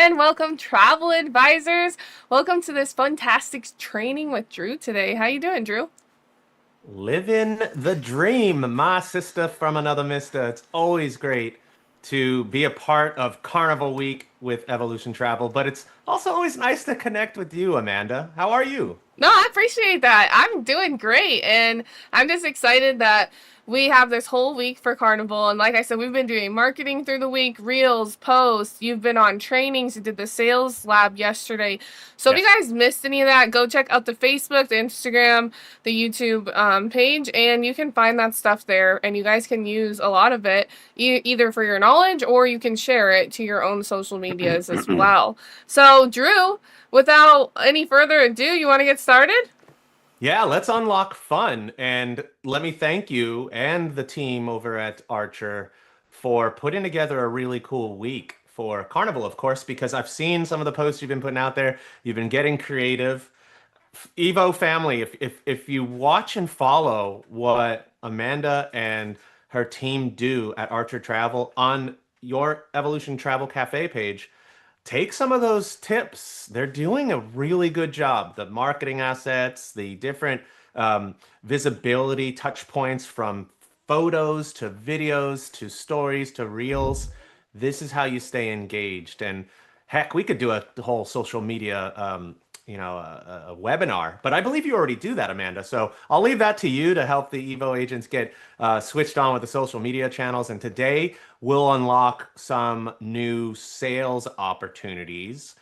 and welcome travel advisors. Welcome to this fantastic training with Drew today. How you doing, Drew? Living the dream, my sister from another mister. It's always great to be a part of Carnival Week with Evolution Travel, but it's also always nice to connect with you, Amanda. How are you? No, I appreciate that. I'm doing great, and I'm just excited that we have this whole week for Carnival. And like I said, we've been doing marketing through the week, reels, posts. You've been on trainings. You did the sales lab yesterday. So if you Yes. guys missed any of that, go check out the Facebook, the Instagram, the YouTube page, and you can find that stuff there. And you guys can use a lot of it either for your knowledge or you can share it to your own social medias as well. So, Drew, without any further ado, you want to get started? Yeah, let's unlock fun. And let me thank you and the team over at Archer for putting together a really cool week for Carnival, of course, because I've seen some of the posts you've been putting out there. You've been getting creative. Evo family, if you watch and follow what Amanda and her team do at Archer Travel on your Evolution Travel Cafe page, take some of those tips. They're doing a really good job. The marketing assets, the different visibility touch points from photos to videos to stories to reels. This is how you stay engaged. And heck, we could do a whole social media, a webinar. But I believe you already do that, Amanda. So I'll leave that to you to help the Evo agents get switched on with the social media channels. And today we'll unlock some new sales opportunities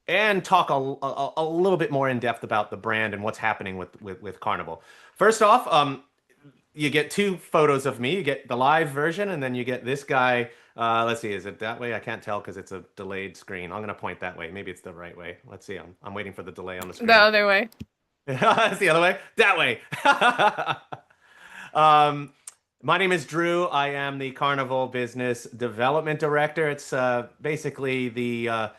and talk a little bit more in depth about the brand and what's happening with Carnival. First off, you get two photos of me. You get the live version, and then you get this guy. Let's see, is it that way? I can't tell because it's a delayed screen. I'm gonna point that way. Maybe it's the right way. Let's see. I'm waiting for the delay on the The screen. other way. It's the other way. That way. Um, my name is Drew. I am the Carnival Business Development Director. It's basically the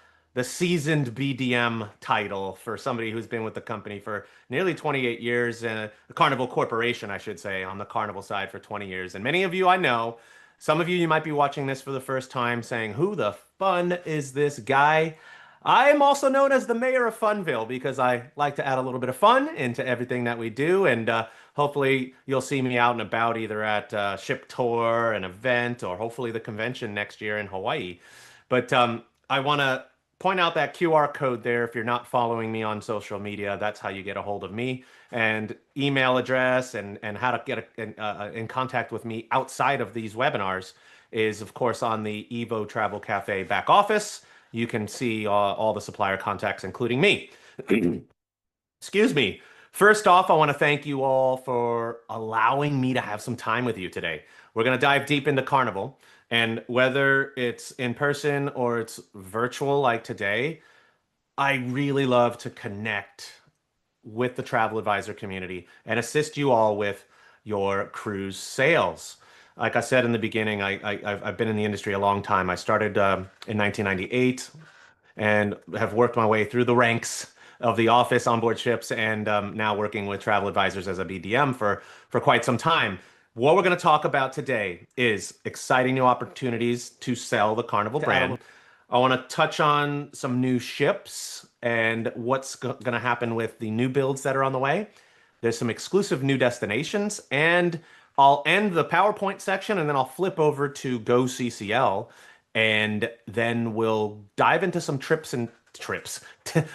seasoned BDM title for somebody who's been with the company for nearly 28 years, and the Carnival Corporation, I should say, on the Carnival side for 20 years. And many of you I know, some of you might be watching this for the first time saying, "Who the fun is this guy?" I am also known as the mayor of Funville because I like to add a little bit of fun into everything that we do. And hopefully you'll see me out and about either at Ship Tour, an event, or hopefully the convention next year in Hawaii. But I want to point out that QR code there. If you're not following me on social media, that's how you get a hold of me. And email address and how to get in contact with me outside of these webinars is, of course, on the Evo Travel Cafe back office. You can see all the supplier contacts, including me. Excuse me. First off, I want to thank you all for allowing me to have some time with you today. We're going to dive deep into Carnival, and whether it's in person or it's virtual like today, I really love to connect with the travel advisor community and assist you all with your cruise sales. Like I said in the beginning, I've been in the industry a long time. I started in 1998 and have worked my way through the ranks of the office on board ships and now working with travel advisors as a BDM for quite some time. What we're going to talk about today is exciting new opportunities to sell the Carnival brand. I want to touch on some new ships and what's going to happen with the new builds that are on the way. There's some exclusive new destinations, and I'll end the PowerPoint section and then I'll flip over to GoCCL, and then we'll dive into some trips.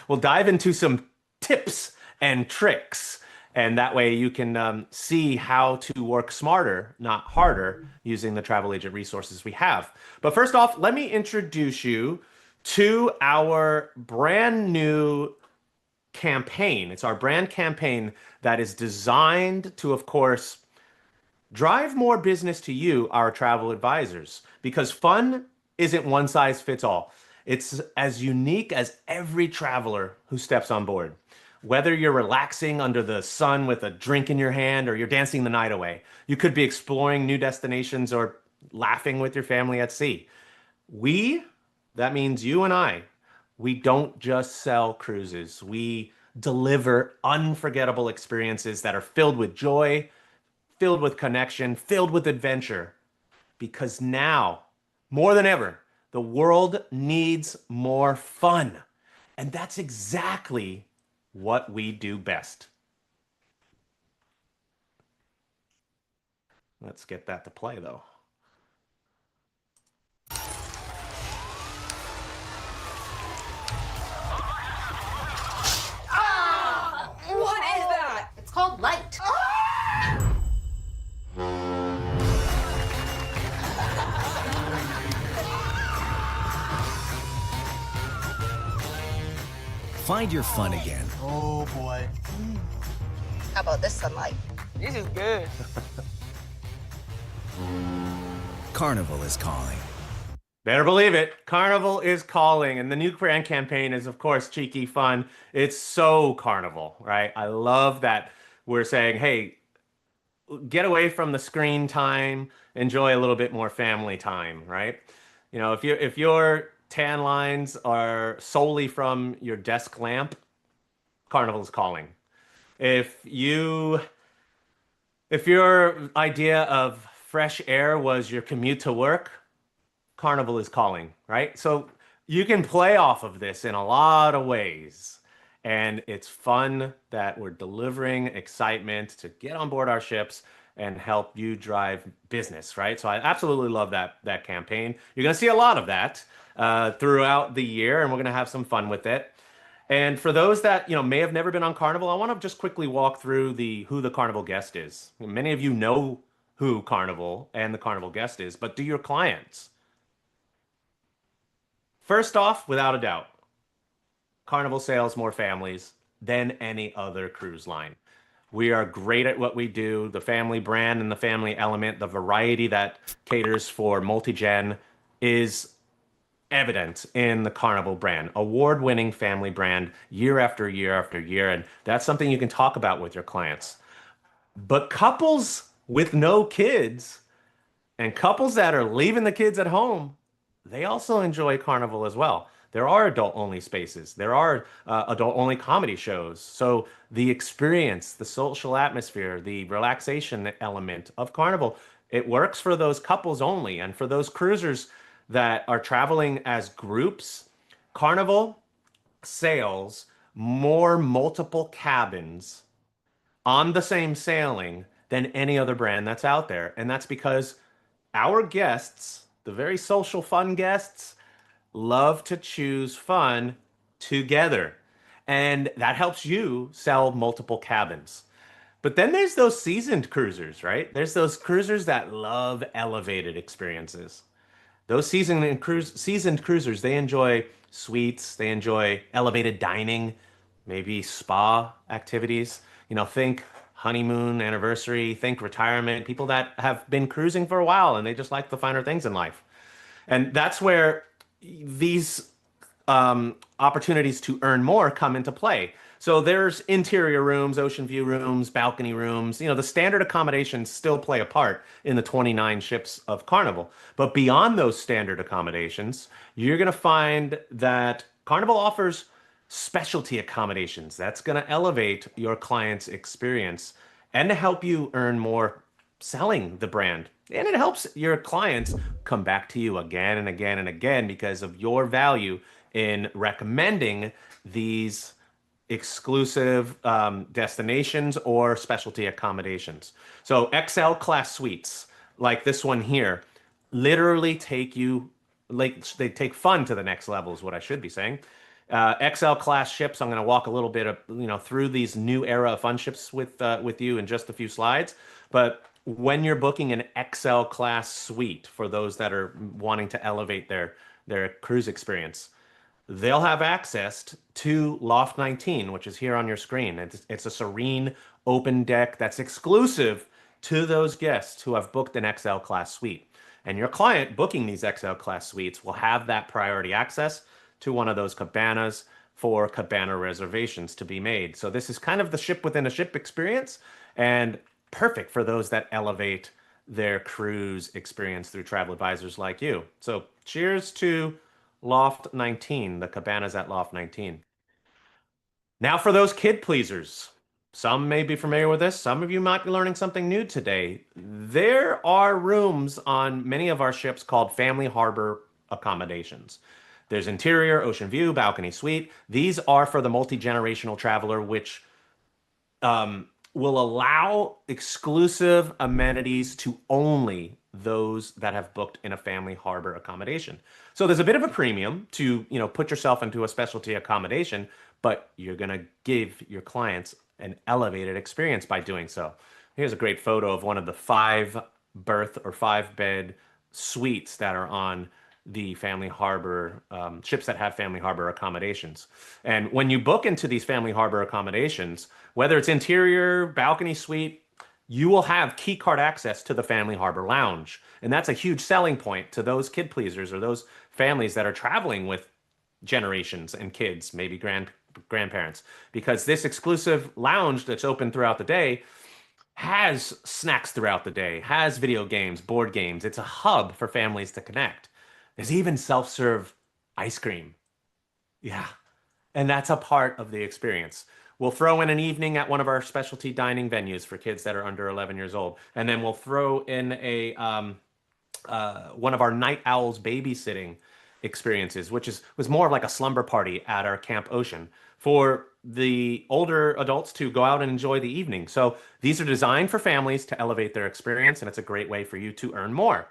We'll dive into some tips and tricks. And that way you can see how to work smarter, not harder, using the travel agent resources we have. But first off, let me introduce you to our brand new campaign. It's our brand campaign that is designed to, of course, drive more business to you, our travel advisors, because fun isn't one size fits all. It's as unique as every traveler who steps on board. Whether you're relaxing under the sun with a drink in your hand or you're dancing the night away, you could be exploring new destinations or laughing with your family at sea. We, that means you and I, we don't just sell cruises. We deliver unforgettable experiences that are filled with joy, filled with connection, filled with adventure. Because now, more than ever, The world needs more fun. And that's exactly what we do best. Let's get that to play though. What is that? It's called light. Find your fun again. Oh boy. How about this sunlight? This is good. Carnival is calling. Better believe it. Carnival is calling. And the new brand campaign is, of course, cheeky fun. It's so Carnival, right? I love that we're saying, hey, get away from the screen time, enjoy a little bit more family time, right? You know, if your tan lines are solely from your desk lamp, Carnival's calling. If you if your idea of fresh air was your commute to work, Carnival is calling, right? So you can play off of this in a lot of ways. And it's fun that we're delivering excitement to get on board our ships and help you drive business, right? So I absolutely love that campaign. You're going to see a lot of that throughout the year, and we're going to have some fun with it. And for those that, may have never been on Carnival, I want to just quickly walk through the who the Carnival guest is. Many of you know who Carnival and the Carnival guest is, but do your clients? First off, without a doubt, Carnival sails more families than any other cruise line. We are great at what we do, the family brand and the family element, the variety that caters for multi-gen is evident in the Carnival brand. Award-winning family brand year after year after year, and that's something you can talk about with your clients. But couples with no kids and couples that are leaving the kids at home, they also enjoy Carnival as well. There are adult-only spaces. There are adult-only comedy shows. So the experience, the social atmosphere, the relaxation element of Carnival, it works for those couples only. And for those cruisers that are traveling as groups, Carnival sails more multiple cabins on the same sailing than any other brand that's out there. And that's because our guests, the very social fun guests, love to choose fun together. And that helps you sell multiple cabins. But then there's those seasoned cruisers, right? There's those cruisers that love elevated experiences. Those seasoned cruisers, they enjoy suites, they enjoy elevated dining, maybe spa activities. Think honeymoon, anniversary, think retirement, people that have been cruising for a while and they just like the finer things in life. And that's where these opportunities to earn more come into play. So there's interior rooms, ocean view rooms, balcony rooms. The standard accommodations still play a part in the 29 ships of Carnival. But beyond those standard accommodations, you're going to find that Carnival offers specialty accommodations. That's going to elevate your client's experience and to help you earn more selling the brand. And it helps your clients come back to you again and again and again because of your value in recommending these exclusive destinations or specialty accommodations. So XL class suites like this one here literally take you, like they take fun to the next level is what I should be saying. XL class ships, I'm going to walk a little bit of, through these new era of fun ships with you in just a few slides. But when you're booking an XL class suite for those that are wanting to elevate their cruise experience, they'll have access to Loft 19, which is here on your screen. It's a serene open deck that's exclusive to those guests who have booked an XL class suite. And your client booking these XL class suites will have that priority access to one of those cabanas for cabana reservations to be made. So this is kind of the ship within a ship experience and perfect for those that elevate their cruise experience through travel advisors like you. So cheers to Loft 19, the cabanas at Loft 19. Now for those kid pleasers. Some may be familiar with this. Some of you might be learning something new today. There are rooms on many of our ships called Family Harbor accommodations. There's interior, ocean view, balcony suite. These are for the multi-generational traveler, which will allow exclusive amenities to only those that have booked in a family harbor accommodation. So there's a bit of a premium to, put yourself into a specialty accommodation, but you're going to give your clients an elevated experience by doing so. Here's a great photo of one of the 5 berth or 5 bed suites that are on the family harbor ships that have family harbor accommodations. And when you book into these family harbor accommodations, whether it's interior, balcony suite, you will have key card access to the family harbor lounge. And that's a huge selling point to those kid pleasers or those families that are traveling with generations and kids, maybe grandparents, because this exclusive lounge that's open throughout the day has snacks throughout the day, has video games, board games. It's a hub for families to connect. There's even self-serve ice cream. Yeah. And that's a part of the experience. We'll throw in an evening at one of our specialty dining venues for kids that are under 11 years old. And then we'll throw in a one of our night owls babysitting experiences, which was more of like a slumber party at our Camp Ocean for the older adults to go out and enjoy the evening. So these are designed for families to elevate their experience, and it's a great way for you to earn more.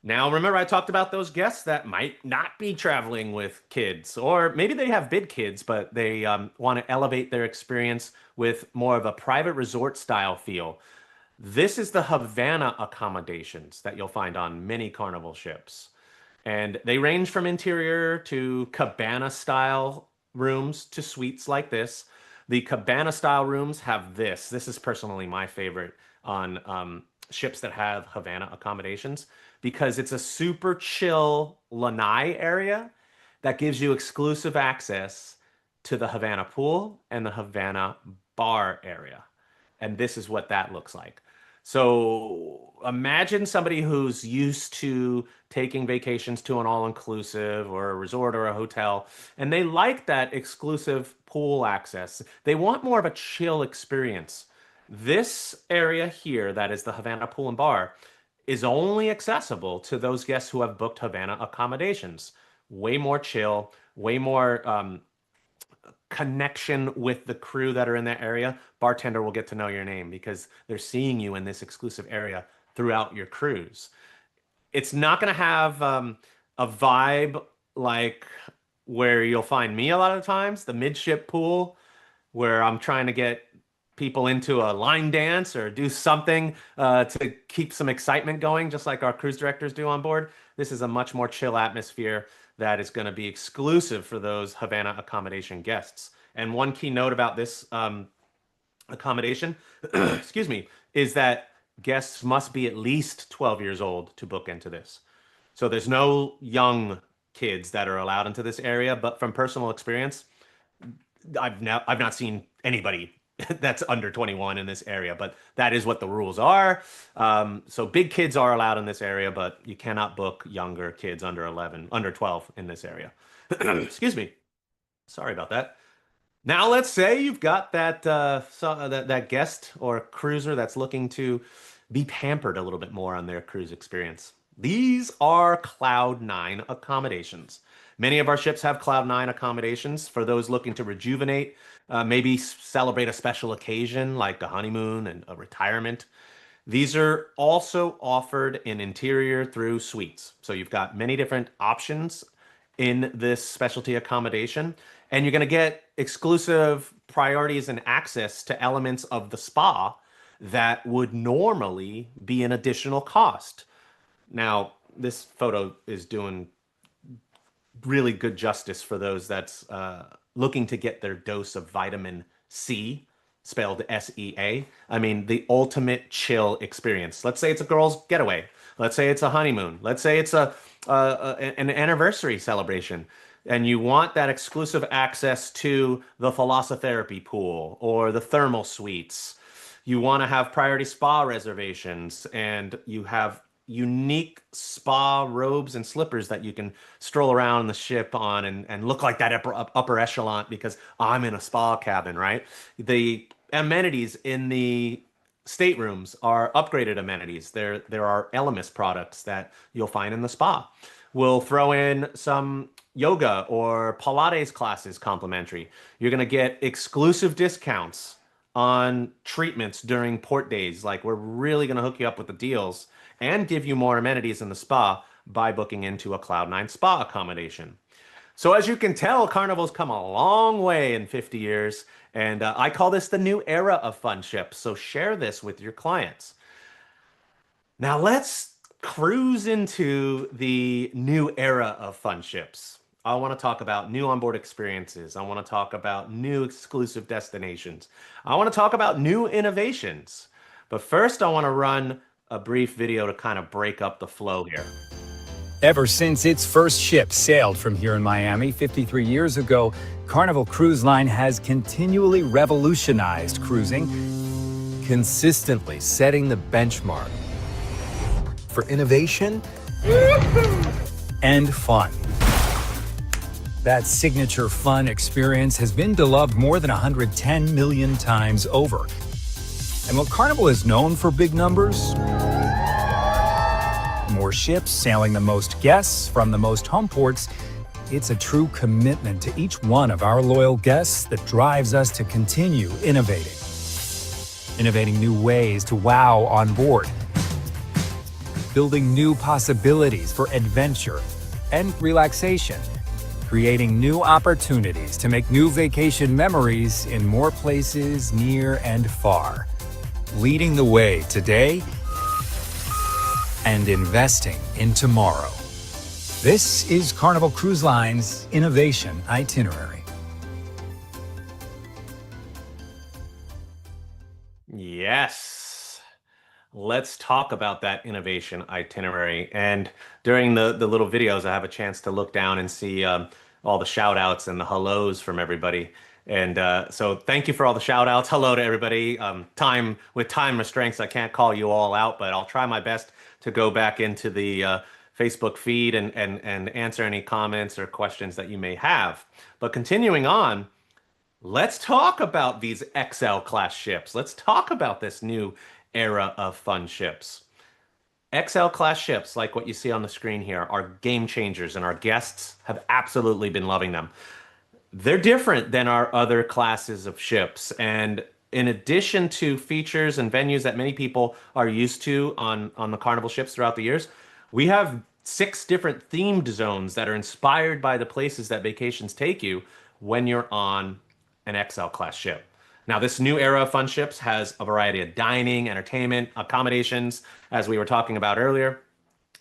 Now, remember I talked about those guests that might not be traveling with kids, or maybe they have big kids, but they want to elevate their experience with more of a private resort style feel. This is the Havana accommodations that you'll find on many Carnival ships. And they range from interior to cabana style rooms to suites like this. The cabana style rooms have this. This is personally my favorite on ships that have Havana accommodations because it's a super chill lanai area that gives you exclusive access to the Havana pool and the Havana bar area. And this is what that looks like. So imagine somebody who's used to taking vacations to an all-inclusive or a resort or a hotel, and they like that exclusive pool access. They want more of a chill experience. This area here, that is the Havana Pool and Bar, is only accessible to those guests who have booked Havana accommodations. Way more chill, way more connection with the crew that are in that area. Bartender will get to know your name because they're seeing you in this exclusive area throughout your cruise. It's not going to have a vibe like where you'll find me a lot of times, the midship pool, where I'm trying to get people into a line dance or do something to keep some excitement going, just like our cruise directors do on board. This is a much more chill atmosphere that is going to be exclusive for those Havana accommodation guests. And one key note about this accommodation, excuse me, is that guests must be at least 12 years old to book into this. So there's no young kids that are allowed into this area, but from personal experience, I've not seen anybody that's under 21 in this area, but that is what the rules are. So big kids are allowed in this area, but you cannot book younger kids under 11, under 12 in this area. Excuse me. Sorry about that. Now let's say you've got that guest or cruiser that's looking to be pampered a little bit more on their cruise experience. These are Cloud 9 accommodations. Many of our ships have Cloud 9 accommodations for those looking to rejuvenate, maybe celebrate a special occasion like a honeymoon and a retirement. These are also offered in interior through suites. So you've got many different options in this specialty accommodation, and you're going to get exclusive priorities and access to elements of the spa that would normally be an additional cost. Now, this photo is doing really good justice for those that's looking to get their dose of vitamin C, spelled SEA. I mean, the ultimate chill experience. Let's say it's a girl's getaway. Let's say it's a honeymoon. Let's say it's an anniversary celebration. And you want that exclusive access to the thalassotherapy pool or the thermal suites. You want to have priority spa reservations, and you have unique spa robes and slippers that you can stroll around the ship on and look like that upper echelon because I'm in a spa cabin, right? The amenities in the staterooms are upgraded amenities. There are Elemis products that you'll find in the spa. We'll throw in some yoga or Pilates classes complimentary. You're going to get exclusive discounts on treatments during port days. Like, we're really going to hook you up with the deals and give you more amenities in the spa by booking into a Cloud9 spa accommodation. So as you can tell, Carnival's come a long way in 50 years, and I call this the new era of fun ships. So share this with your clients. Now let's cruise into the new era of fun ships. I want to talk about new onboard experiences. I want to talk about new exclusive destinations. I want to talk about new innovations. But first, I want to run a brief video to kind of break up the flow here. Ever since its first ship sailed from here in Miami 53 years ago, Carnival Cruise Line has continually revolutionized cruising, Consistently setting the benchmark for innovation and fun. That signature fun experience has been beloved more than 110 million times over. And while Carnival is known for big numbers, more ships sailing the most guests from the most home ports, it's a true commitment to each one of our loyal guests that drives us to continue innovating. Innovating new ways to wow on board. Building new possibilities for adventure and relaxation. Creating new opportunities to make new vacation memories in more places near and far. Leading the way today and investing in tomorrow. This is Carnival Cruise Line's Innovation Itinerary. Yes. Let's talk about that innovation itinerary. And during the little videos, I have a chance to look down and see all the shout outs and the hellos from everybody. And so thank you for all the shout outs. Hello to everybody. With time restraints, I can't call you all out, but I'll try my best to go back into the Facebook feed and answer any comments or questions that you may have. But continuing on, let's talk about these XL class ships. Let's talk about this new era of fun ships. XL class ships, like what you see on the screen here, are game changers, and our guests have absolutely been loving them. They're different than our other classes of ships, and in addition to features and venues that many people are used to on the Carnival ships throughout the years, we have 6 different themed zones that are inspired by the places that vacations take you when you're on an XL class ship. Now, this new era of fun ships has a variety of dining, entertainment, accommodations, as we were talking about earlier,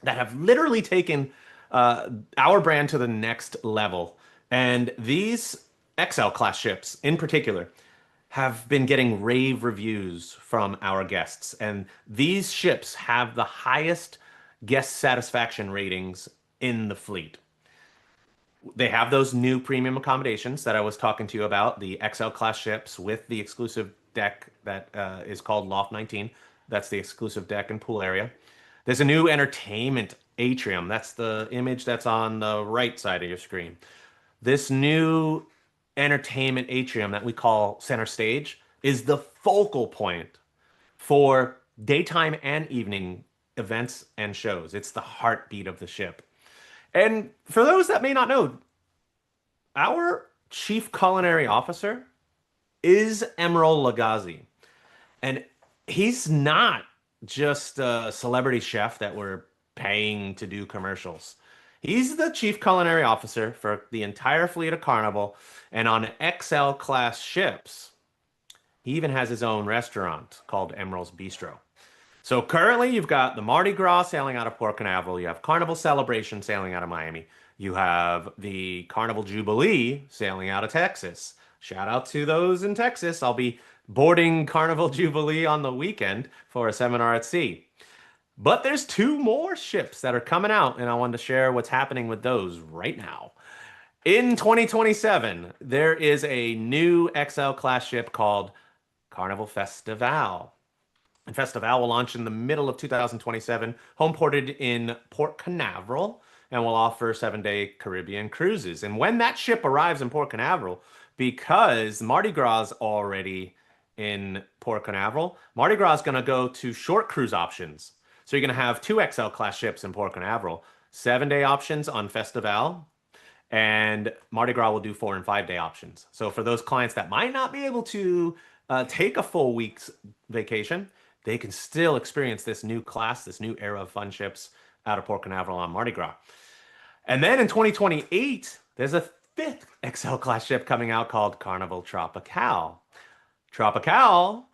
that have literally taken our brand to the next level. And these XL class ships in particular have been getting rave reviews from our guests. And these ships have the highest guest satisfaction ratings in the fleet. They have those new premium accommodations that I was talking to you about, the XL class ships with the exclusive deck that is called Loft 19. That's the exclusive deck and pool area. There's a new entertainment atrium. That's the image that's on the right side of your screen. This new entertainment atrium that we call center stage is the focal point for daytime and evening events and shows. It's the heartbeat of the ship. And for those that may not know, our chief culinary officer is Emeril Lagasse. And he's not just a celebrity chef that we're paying to do commercials. He's the chief culinary officer for the entire fleet of Carnival. And on XL class ships, he even has his own restaurant called Emeril's Bistro. So currently you've got the Mardi Gras sailing out of Port Canaveral. You have Carnival Celebration sailing out of Miami. You have the Carnival Jubilee sailing out of Texas. Shout out to those in Texas. I'll be boarding Carnival Jubilee on the weekend for a seminar at sea. But there's 2 more ships that are coming out, and I wanted to share what's happening with those right now. In 2027, there is a new XL class ship called Carnival Festival. And Festival will launch in the middle of 2027, home ported in Port Canaveral, and will offer 7-day Caribbean cruises. And when that ship arrives in Port Canaveral, because Mardi Gras is already in Port Canaveral, Mardi Gras is going to go to short cruise options. So you're going to have 2 XL class ships in Port Canaveral, 7-day options on Festival, and Mardi Gras will do 4 and 5-day options. So for those clients that might not be able to take a full week's vacation, they can still experience this new class, this new era of fun ships out of Port Canaveral on Mardi Gras. And then in 2028, there's a 5th XL class ship coming out called Carnival Tropical. Tropical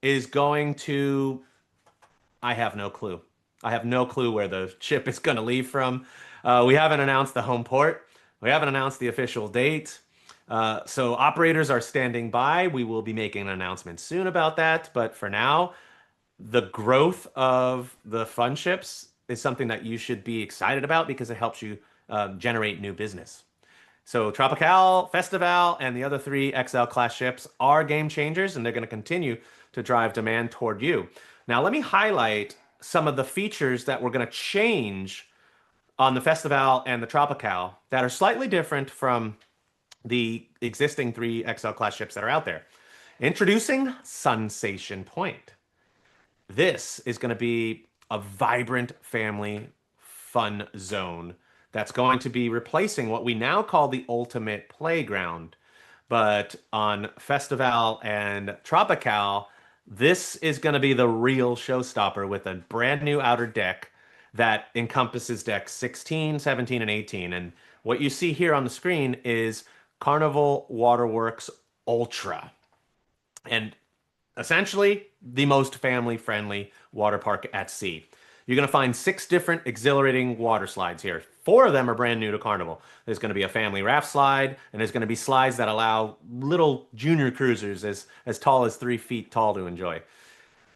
is going to, I have no clue. I have no clue where the ship is going to leave from. We haven't announced the home port. We haven't announced the official date. So operators are standing by. We will be making an announcement soon about that. But for now, the growth of the fun ships is something that you should be excited about because it helps you generate new business. So Tropical, Festival, and the other 3 XL class ships are game changers, and they're going to continue to drive demand toward you. Now, let me highlight some of the features that we're going to change on the Festival and the Tropical that are slightly different from the existing 3 XL class ships that are out there. Introducing Sensation Point. This is going to be a vibrant family fun zone that's going to be replacing what we now call the ultimate playground. But on Festival and Tropical, this is going to be the real showstopper with a brand new outer deck that encompasses decks 16, 17, and 18. And what you see here on the screen is Carnival Waterworks Ultra. And essentially the most family-friendly water park at sea. You're going to find 6 different exhilarating water slides here. 4 of them are brand new to Carnival. There's going to be a family raft slide, and there's going to be slides that allow little junior cruisers as tall as 3 feet tall to enjoy.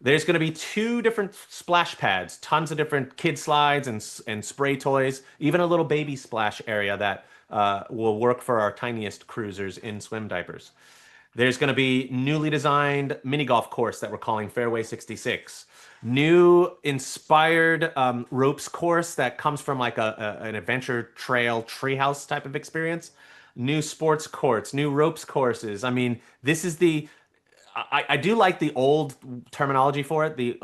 There's going to be 2 different splash pads, tons of different kid slides and spray toys, even a little baby splash area that will work for our tiniest cruisers in swim diapers. There's going to be newly designed mini golf course that we're calling Fairway 66. New inspired ropes course that comes from like an adventure trail treehouse type of experience. New sports courts, new ropes courses. I mean, this is I do like the old terminology for it, the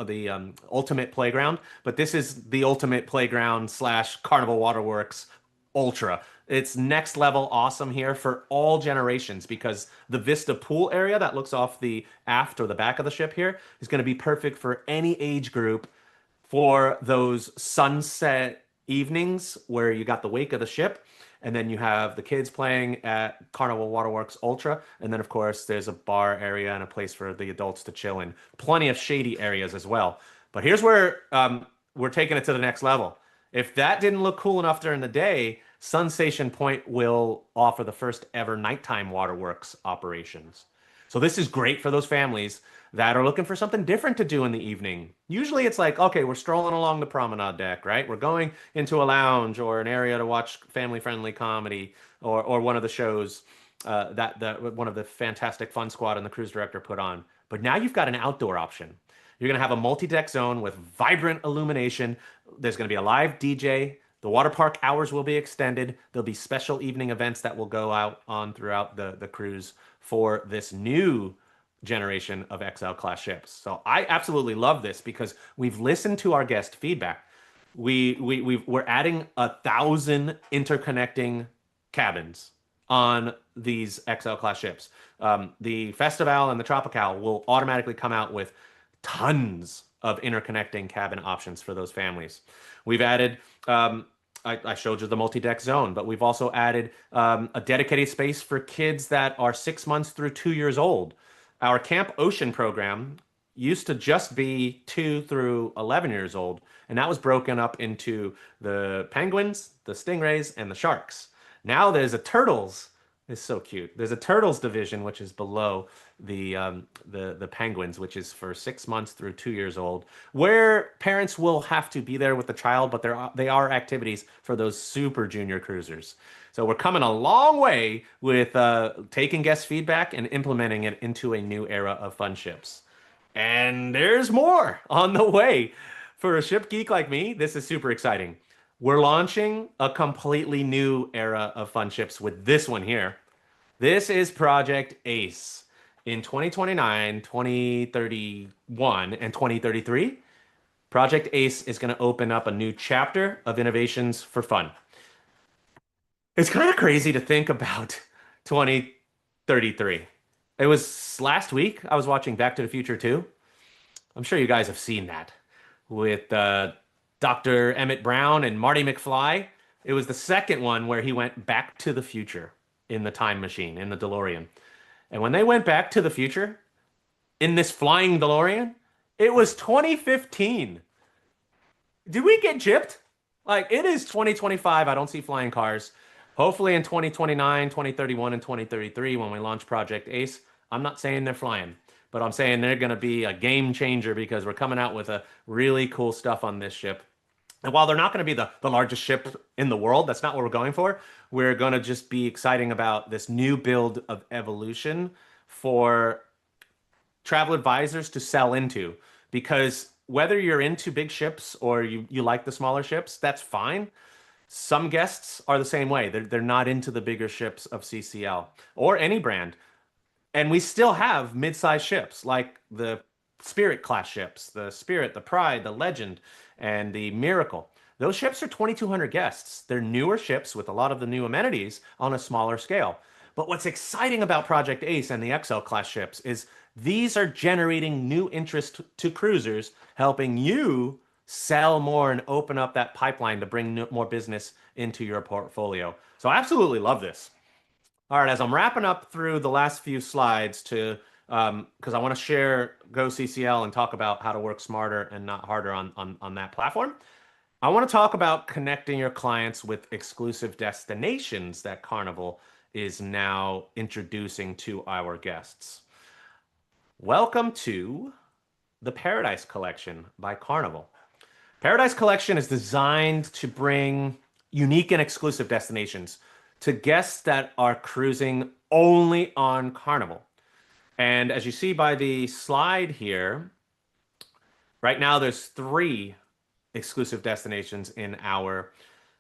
ultimate playground, but this is the ultimate playground / Carnival Waterworks Ultra. It's next level awesome here for all generations because the Vista pool area that looks off the aft or the back of the ship here is going to be perfect for any age group for those sunset evenings where you got the wake of the ship. And then you have the kids playing at Carnival Waterworks Ultra. And then, of course, there's a bar area and a place for the adults to chill in. Plenty of shady areas as well. But here's where we're taking it to the next level. If that didn't look cool enough during the day, Sensation Point will offer the first ever nighttime waterworks operations. So this is great for those families that are looking for something different to do in the evening. Usually it's like, okay, we're strolling along the promenade deck, right? We're going into a lounge or an area to watch family-friendly comedy or one of the shows that one of the fantastic Fun Squad and the cruise director put on. But now you've got an outdoor option. You're going to have a multi-deck zone with vibrant illumination. There's going to be a live DJ. The water park hours will be extended. There'll be special evening events that will go out on throughout the cruise for this new generation of XL class ships. So I absolutely love this because we've listened to our guest feedback. We're adding 1,000 interconnecting cabins on these XL class ships. The Festival and the Tropical will automatically come out with tons of interconnecting cabin options for those families. We've added I showed you the multi-deck zone, but we've also added a dedicated space for kids that are 6 months through 2 years old. Our Camp Ocean program used to just be 2 through 11 years old, and that was broken up into the penguins, the stingrays, and the sharks. Now there's a turtles. It's so cute. There's a turtles division, which is below the penguins, which is for 6 months through 2 years old, where parents will have to be there with the child, but they are activities for those super junior cruisers. So we're coming a long way with taking guest feedback and implementing it into a new era of fun ships. And there's more on the way. For a ship geek like me, this is super exciting. We're launching a completely new era of fun ships with this one here. This is Project Ace. In 2029, 2031, and 2033, Project Ace is going to open up a new chapter of innovations for fun. It's kind of crazy to think about 2033. It was last week I was watching Back to the Future 2. I'm sure you guys have seen that with Dr. Emmett Brown and Marty McFly. It was the second one where he went back to the future in the time machine, in the DeLorean. And when they went back to the future in this flying DeLorean, it was 2015. Did we get gypped? Like, it is 2025. I don't see flying cars. Hopefully in 2029, 2031, and 2033, when we launch Project Ace, I'm not saying they're flying, but I'm saying they're going to be a game changer because we're coming out with a really cool stuff on this ship. And while they're not going to be the largest ship in the world, that's not what we're going for. We're going to just be exciting about this new build of Evolution for travel advisors to sell into. Because whether you're into big ships or you like the smaller ships, that's fine. Some guests are the same way. They're not into the bigger ships of CCL or any brand. And we still have mid-sized ships like the Spirit class ships, the Spirit, the Pride, the Legend, and the Miracle. Those ships are 2,200 guests. They're newer ships with a lot of the new amenities on a smaller scale. But what's exciting about Project Ace and the XL class ships is these are generating new interest to cruisers, helping you sell more and open up that pipeline to bring more business into your portfolio. So I absolutely love this. All right, as I'm wrapping up through the last few slides to because I want to share GoCCL and talk about how to work smarter and not harder on that platform. I want to talk about connecting your clients with exclusive destinations that Carnival is now introducing to our guests. Welcome to the Paradise Collection by Carnival. Paradise Collection is designed to bring unique and exclusive destinations to guests that are cruising only on Carnival. And as you see by the slide here, right now there's 3 exclusive destinations in our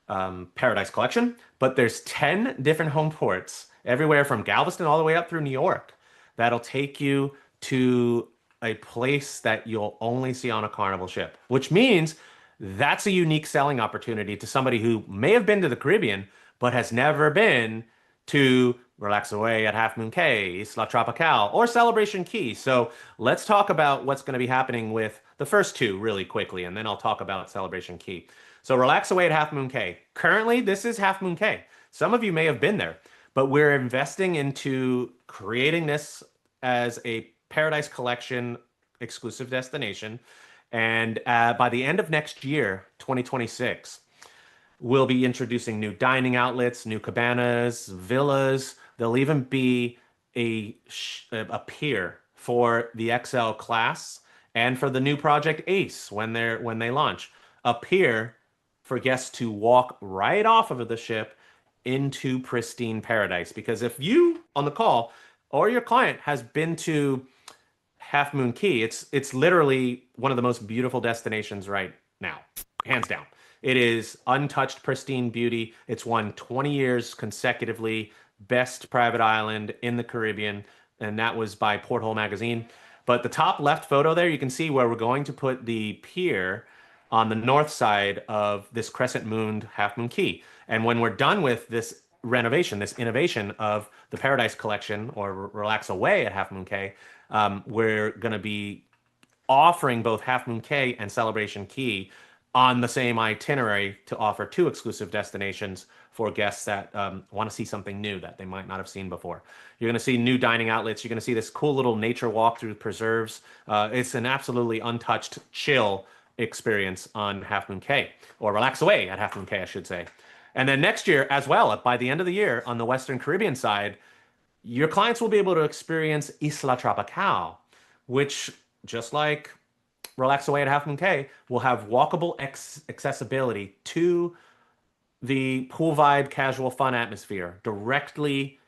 Paradise Collection, but there's 10 different home ports, everywhere from Galveston all the way up through New York, that'll take you to a place that you'll only see on a Carnival ship, which means that's a unique selling opportunity to somebody who may have been to the Caribbean, but has never been to Relax Away at Half Moon Cay, Isla Tropical, or Celebration Key. So let's talk about what's going to be happening with the first 2 really quickly, and then I'll talk about Celebration Key. So Relax Away at Half Moon Cay. Currently, this is Half Moon Cay. Some of you may have been there, but we're investing into creating this as a Paradise Collection exclusive destination. And by the end of next year, 2026, we'll be introducing new dining outlets, new cabanas, villas. There'll even be a pier for the XL class and for the new Project Ace when they launch. A pier for guests to walk right off of the ship into pristine paradise. Because if you on the call or your client has been to Half Moon Cay, it's literally one of the most beautiful destinations right now, hands down. It is untouched, pristine beauty. It's won 20 years consecutively best private island in the Caribbean, and that was by Porthole Magazine. But the top left photo there, you can see where we're going to put the pier on the north side of this crescent mooned Half Moon Cay. And when we're done with this renovation, this innovation of the Paradise Collection or Relax Away at Half Moon Cay, we're going to be offering both Half Moon Cay and Celebration Key on the same itinerary to offer 2 exclusive destinations for guests that want to see something new that they might not have seen before. You're going to see new dining outlets. You're going to see this cool little nature walk through preserves. It's an absolutely untouched, chill experience on Half Moon Cay, or Relax Away at Half Moon Cay, I should say. And then next year as well, by the end of the year on the Western Caribbean side, your clients will be able to experience Isla Tropical, which, just like Relax Away at Half Moon Cay, will have walkable accessibility to the pool vibe, casual fun atmosphere directly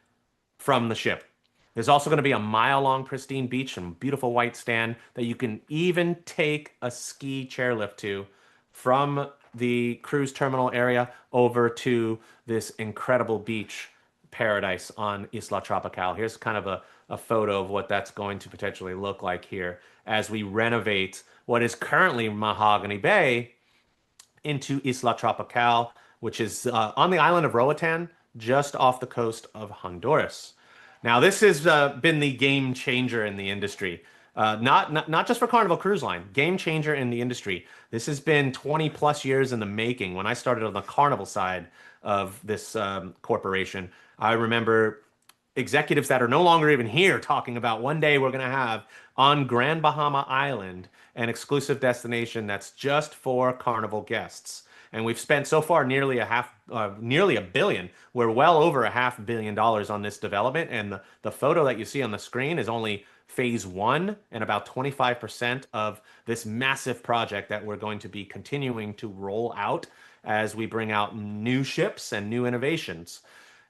from the ship. There's also going to be a mile-long pristine beach and beautiful white sand that you can even take a ski chairlift to from the cruise terminal area over to this incredible beach paradise on Isla Tropical. Here's kind of a photo of what that's going to potentially look like here as we renovate what is currently Mahogany Bay into Isla Tropical, which is on the island of Roatan, just off the coast of Honduras. Now, this has been the game changer in the industry. Not just for Carnival Cruise Line, game changer in the industry. This has been 20 plus years in the making. When I started on the Carnival side of this corporation, I remember executives that are no longer even here talking about one day we're going to have on Grand Bahama Island an exclusive destination that's just for Carnival guests. And we've spent so far nearly nearly $1 billion. We're well over $500 million on this development. And the photo that you see on the screen is only phase one and about 25% of this massive project that we're going to be continuing to roll out as we bring out new ships and new innovations.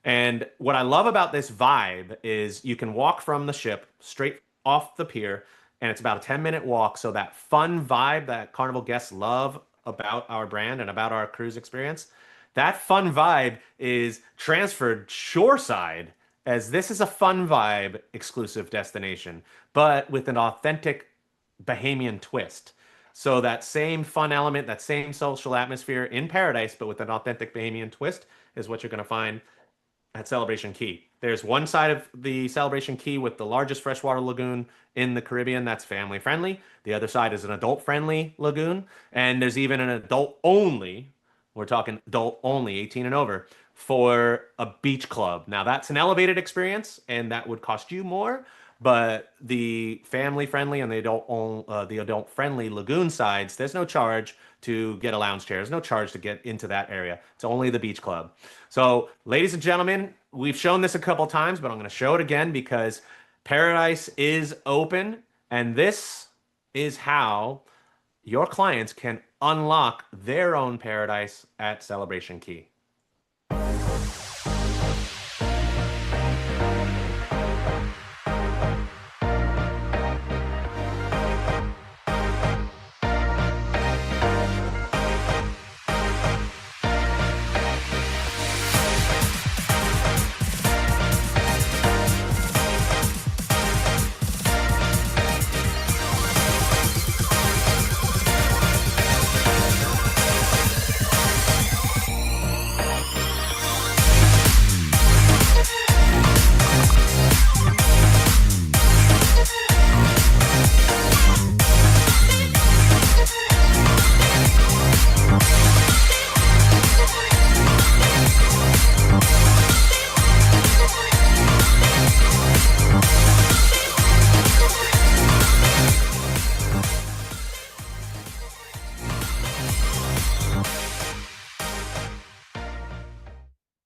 And what I love about this vibe is you can walk from the ship straight off the pier, and it's about a 10-minute walk. So that fun vibe that Carnival guests love about our brand and about our cruise experience, that fun vibe is transferred shoreside, as this is a fun vibe exclusive destination, but with an authentic Bahamian twist. So that same fun element, that same social atmosphere in paradise, but with an authentic Bahamian twist, is what you're going to find at Celebration Key. There's one side of the Celebration Key with the largest freshwater lagoon in the Caribbean that's family friendly. The other side is an adult friendly lagoon. And there's even an adult only, we're talking adult only, 18 and over, for a beach club. Now that's an elevated experience and that would cost you more. But the family friendly and the adult friendly lagoon sides, there's no charge to get a lounge chair. There's no charge to get into that area. It's only the beach club. So, ladies and gentlemen, we've shown this a couple times, but I'm going to show it again because Paradise is open, and this is how your clients can unlock their own paradise at Celebration Key.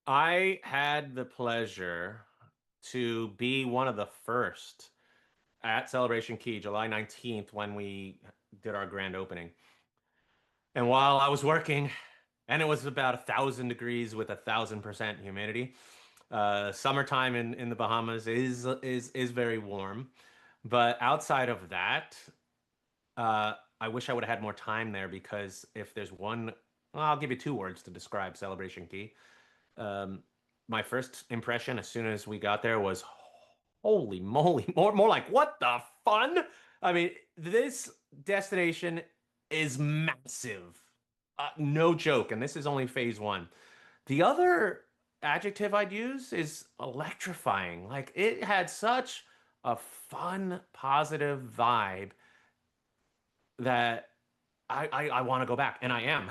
I had the pleasure to be one of the first at Celebration Key, July 19th, when we did our grand opening. And while I was working, and it was about 1,000 degrees with 1,000% humidity, summertime in the Bahamas is very warm. But outside of that, I wish I would have had more time there because if there's one, well, I'll give you two words to describe Celebration Key. My first impression as soon as we got there was, holy moly, more like, what the fun? I mean, this destination is massive. No joke. And this is only phase one. The other adjective I'd use is electrifying. Like, it had such a fun, positive vibe that I want to go back, and I am.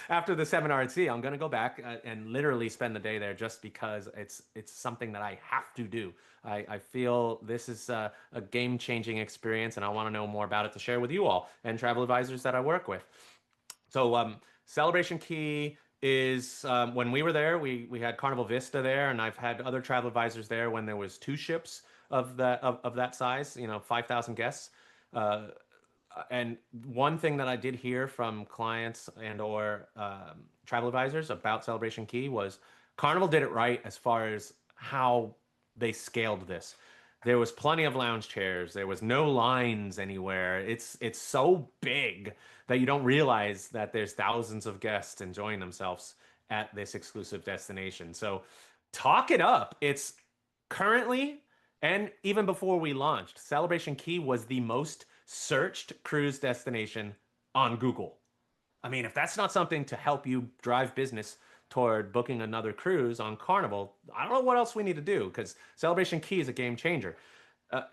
After the seminar at sea, I'm going to go back and literally spend the day there just because it's something that I have to do. I feel this is a game-changing experience, and I want to know more about it to share with you all and travel advisors that I work with. So Celebration Key is, when we were there, we had Carnival Vista there, and I've had other travel advisors there when there was two ships of that size, 5,000 guests. And one thing that I did hear from clients and or travel advisors about Celebration Key was Carnival did it right as far as how they scaled this. There was plenty of lounge chairs. There was no lines anywhere. It's so big that you don't realize that there's thousands of guests enjoying themselves at this exclusive destination. So talk it up. It's currently, and even before we launched, Celebration Key was the most searched cruise destination on Google. I mean, if that's not something to help you drive business toward booking another cruise on Carnival, I don't know what else we need to do because Celebration Key is a game changer.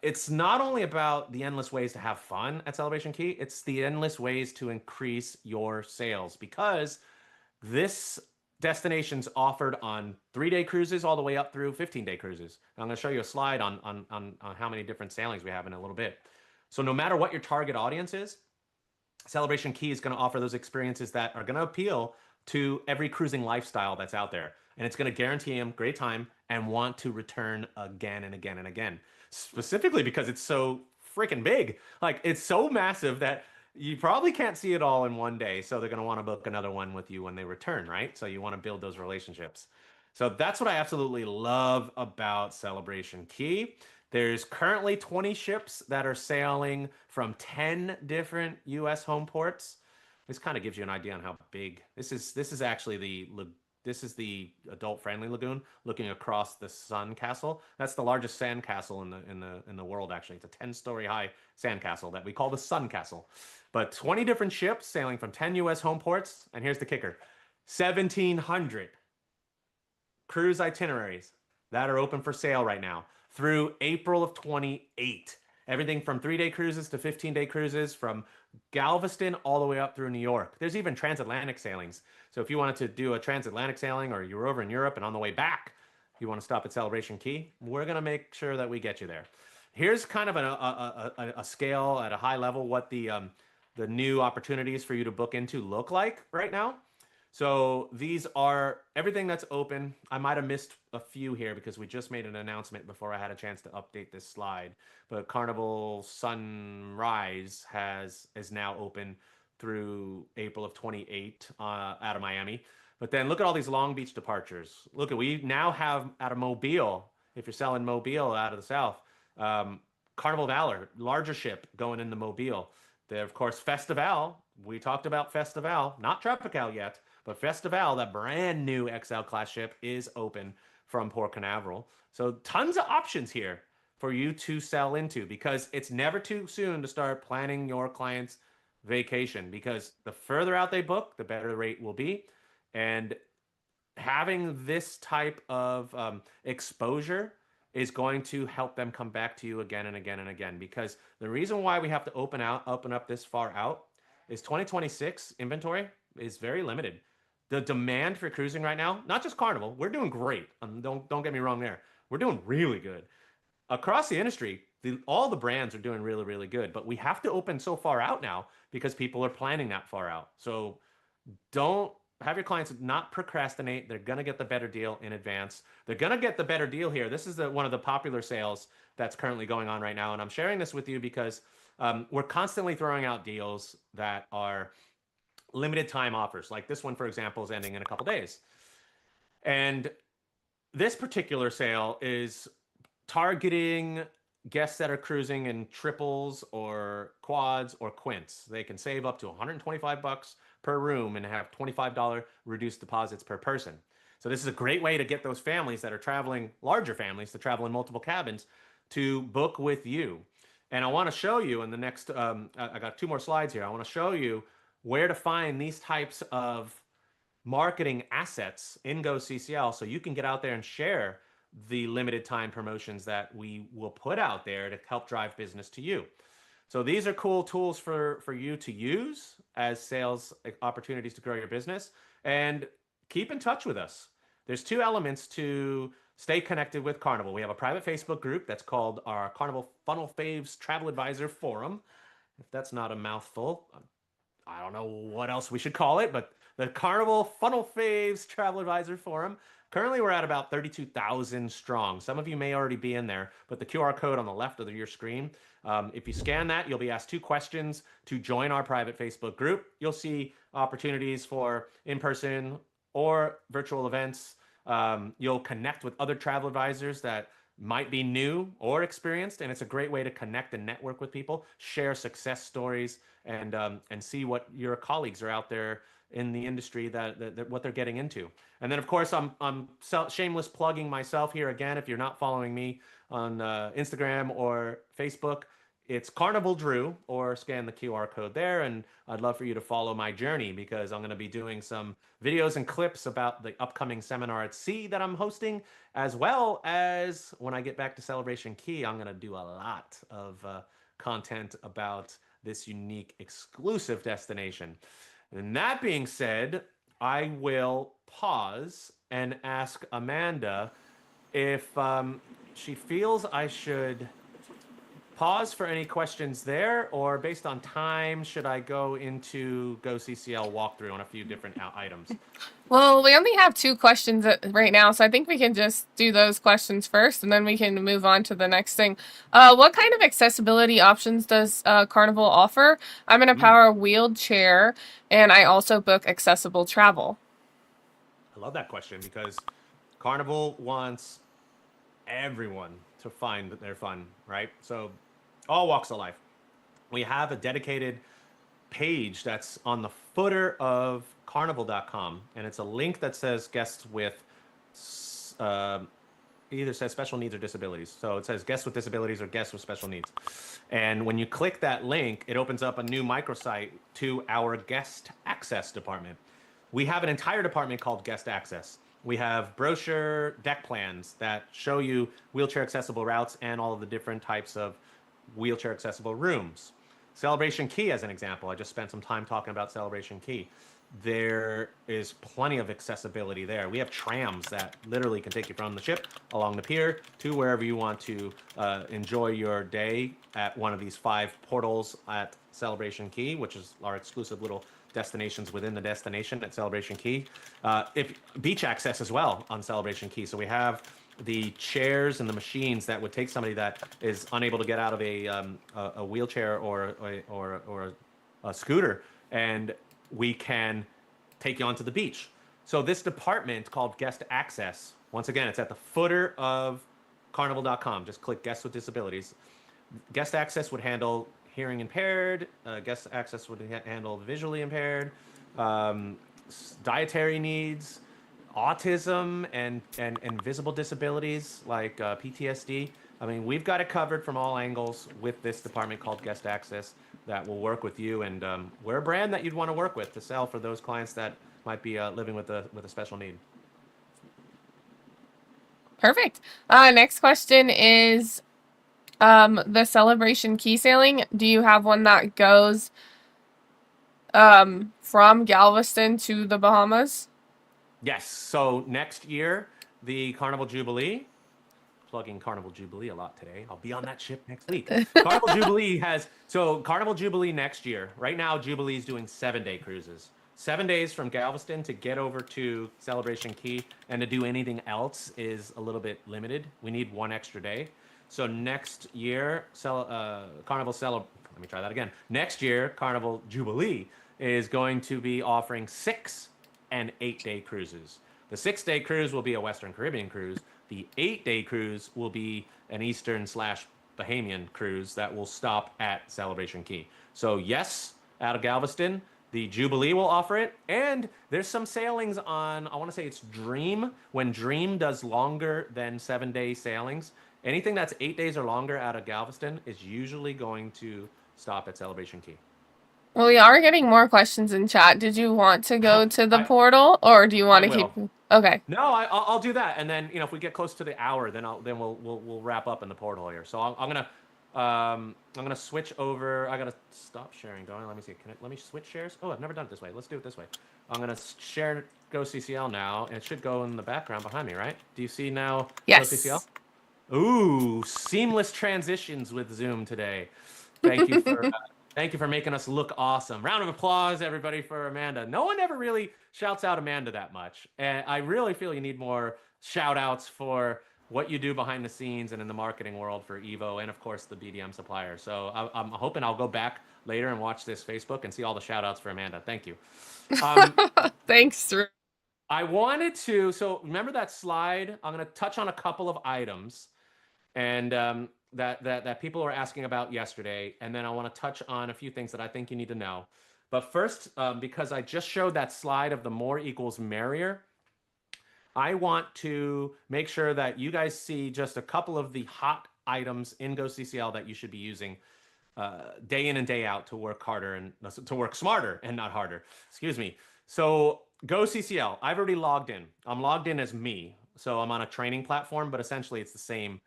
It's not only about the endless ways to have fun at Celebration Key, it's the endless ways to increase your sales because this destination's offered on 3-day cruises all the way up through 15-day cruises. I'm going to show you a slide on how many different sailings we have in a little bit. So no matter what your target audience is, Celebration Key is going to offer those experiences that are going to appeal to every cruising lifestyle that's out there. And it's going to guarantee them great time and want to return again and again and again. Specifically because it's so freaking big. Like, it's so massive that you probably can't see it all in one day. So they're going to want to book another one with you when they return, right? So you want to build those relationships. So that's what I absolutely love about Celebration Key. There's currently 20 ships that are sailing from 10 different US home ports. This kind of gives you an idea on how big this is. This is the adult friendly lagoon looking across the Sun Castle. That's the largest sand castle in the world actually. It's a 10-story high sand castle that we call the Sun Castle. But 20 different ships sailing from 10 US home ports, and here's the kicker. 1,700 cruise itineraries that are open for sale right now through April of 28. Everything from 3-day cruises to 15-day cruises, from Galveston all the way up through New York. There's even transatlantic sailings. So if you wanted to do a transatlantic sailing or you're over in Europe and on the way back, you want to stop at Celebration Key, we're going to make sure that we get you there. Here's kind of a scale at a high level what the new opportunities for you to book into look like right now. So these are everything that's open. I might have missed a few here because we just made an announcement before I had a chance to update this slide. But Carnival Sunrise is now open through April of 28 out of Miami. But then look at all these Long Beach departures. Look at we now have out of Mobile, if you're selling Mobile out of the South, Carnival Valor, larger ship going into Mobile. There, of course, Festival. We talked about Festival, not Tropical yet. But Festival, that brand new XL class ship, is open from Port Canaveral. So tons of options here for you to sell into because it's never too soon to start planning your client's vacation because the further out they book, the better the rate will be. And having this type of exposure is going to help them come back to you again and again and again because the reason why we have to open up this far out is 2026 inventory is very limited. The demand for cruising right now, not just Carnival, we're doing great. Don't get me wrong there. We're doing really good. Across the industry, all the brands are doing really, really good. But we have to open so far out now because people are planning that far out. So don't have your clients not procrastinate. They're going to get the better deal in advance. They're going to get the better deal here. This is one of the popular sales that's currently going on right now. And I'm sharing this with you because we're constantly throwing out deals that are limited time offers. Like this one, for example, is ending in a couple days. And this particular sale is targeting guests that are cruising in triples or quads or quints. They can save up to $125 per room and have $25 reduced deposits per person. So this is a great way to get those families that are traveling, larger families, to travel in multiple cabins to book with you. And I want to show you in the next, I got 2 more slides here. I want to show you where to find these types of marketing assets in GoCCL so you can get out there and share the limited time promotions that we will put out there to help drive business to you. So these are cool tools for you to use as sales opportunities to grow your business, and keep in touch with us. There's 2 elements to stay connected with Carnival. We have a private Facebook group that's called our Carnival Funnel Faves Travel Advisor Forum. If that's not a mouthful, I don't know what else we should call it, but the Carnival Funnel Faves Travel Advisor Forum. Currently, we're at about 32,000 strong. Some of you may already be in there, but the QR code on the left of your screen, if you scan that, you'll be asked 2 questions to join our private Facebook group. You'll see opportunities for in-person or virtual events. You'll connect with other travel advisors that might be new or experienced, and it's a great way to connect and network with people, share success stories, and see what your colleagues are out there in the industry that what they're getting into. And then, of course, I'm shameless plugging myself here again. If you're not following me on Instagram or Facebook, it's Carnival Drew, or scan the QR code there. And I'd love for you to follow my journey, because I'm going to be doing some videos and clips about the upcoming seminar at sea that I'm hosting, as well as when I get back to Celebration Key, I'm going to do a lot of content about this unique exclusive destination. And that being said, I will pause and ask Amanda if she feels I should pause for any questions there, or based on time, should I go into GoCCL walkthrough on a few different items? Well, we only have 2 questions right now, so I think we can just do those questions first, and then we can move on to the next thing. What kind of accessibility options does Carnival offer? I'm in a power wheelchair, and I also book accessible travel. I love that question, because Carnival wants everyone to find their fun, right? So all walks of life. We have a dedicated page that's on the footer of carnival.com, and it's a link that says guests with either says special needs or disabilities. So it says guests with disabilities or guests with special needs. And when you click that link, it opens up a new microsite to our guest access department. We have an entire department called guest access. We have brochure deck plans that show you wheelchair accessible routes and all of the different types of wheelchair accessible rooms. Celebration Key, as an example, I just spent some time talking about Celebration Key. There is plenty of accessibility there. We have trams that literally can take you from the ship along the pier to wherever you want to enjoy your day at one of these 5 portals at Celebration Key, which is our exclusive little destinations within the destination at Celebration Key. If beach access as well on Celebration Key. So we have the chairs and the machines that would take somebody that is unable to get out of a wheelchair or a scooter, and we can take you onto the beach. So this department called Guest Access, once again, it's at the footer of carnival.com. Just click Guests with Disabilities. Guest Access would handle hearing impaired. Guest Access would handle visually impaired, dietary needs, autism, and visible disabilities like PTSD. I mean, we've got it covered from all angles with this department called Guest Access that will work with you. And we're a brand that you'd want to work with to sell for those clients that might be living with a special need. Perfect. Next question is the Celebration Key sailing. Do you have one that goes from Galveston to the Bahamas? Yes. So next year, the Carnival Jubilee, plugging Carnival Jubilee a lot today. I'll be on that ship next week. Carnival Jubilee Carnival Jubilee next year. Right now, Jubilee is doing 7-day cruises. 7 days from Galveston to get over to Celebration Key, and to do anything else is a little bit limited. We need 1 extra day. So next year, Next year, Carnival Jubilee is going to be offering 6 and 8-day cruises. The 6-day cruise will be a Western Caribbean cruise. The 8-day cruise will be an Eastern/Bahamian cruise that will stop at Celebration Key. So yes, out of Galveston, the Jubilee will offer it. And there's some sailings on, I want to say it's Dream. When Dream does longer than 7-day sailings, anything that's 8 days or longer out of Galveston is usually going to stop at Celebration Key. Well, we are getting more questions in chat. Did you want to go to the portal, or do you want to keep? Okay. No, I'll do that, and then if we get close to the hour, then we'll wrap up in the portal here. So I'm gonna switch over. I gotta stop sharing. Going. Let me see. Let me switch shares? Oh, I've never done it this way. Let's do it this way. I'm gonna share GoCCL now, and it should go in the background behind me, right? Do you see now? Yes. GoCCL? Ooh, seamless transitions with Zoom today. Thank you for thank you for making us look awesome. Round of applause, everybody, for Amanda. No one ever really shouts out Amanda that much, and I really feel you need more shout outs for what you do behind the scenes and in the marketing world for Evo, and of course the BDM supplier. So I'm hoping I'll go back later and watch this Facebook and see all the shout outs for Amanda. Thank you. Thanks, Drew. I wanted to, so remember that slide? I'm going to touch on a couple of items and that people were asking about yesterday, and then I want to touch on a few things that I think you need to know. But first, because I just showed that slide of the more equals merrier, I want to make sure that you guys see just a couple of the hot items in GoCCL that you should be using. day in and day out to work harder and to work smarter and not harder. Excuse me. So GoCCL, I've already logged in. I'm logged in as me, so I'm on a training platform, but essentially it's the same.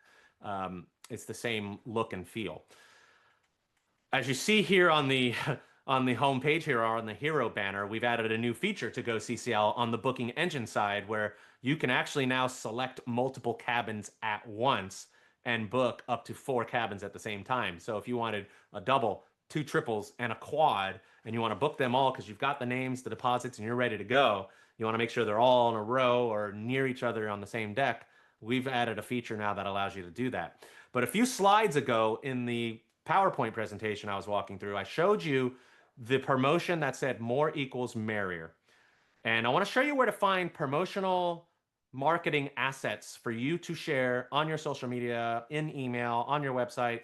It's the same look and feel. As you see here on the on the home page here, or on the hero banner, we've added a new feature to GoCCL on the booking engine side where you can actually now select multiple cabins at once and book up to 4 cabins at the same time. So if you wanted a double, 2 triples, and a quad, and you want to book them all because you've got the names, the deposits, and you're ready to go, you want to make sure they're all in a row or near each other on the same deck. We've added a feature now that allows you to do that. But a few slides ago in the PowerPoint presentation I was walking through, I showed you the promotion that said more equals merrier. And I want to show you where to find promotional marketing assets for you to share on your social media, in email, on your website,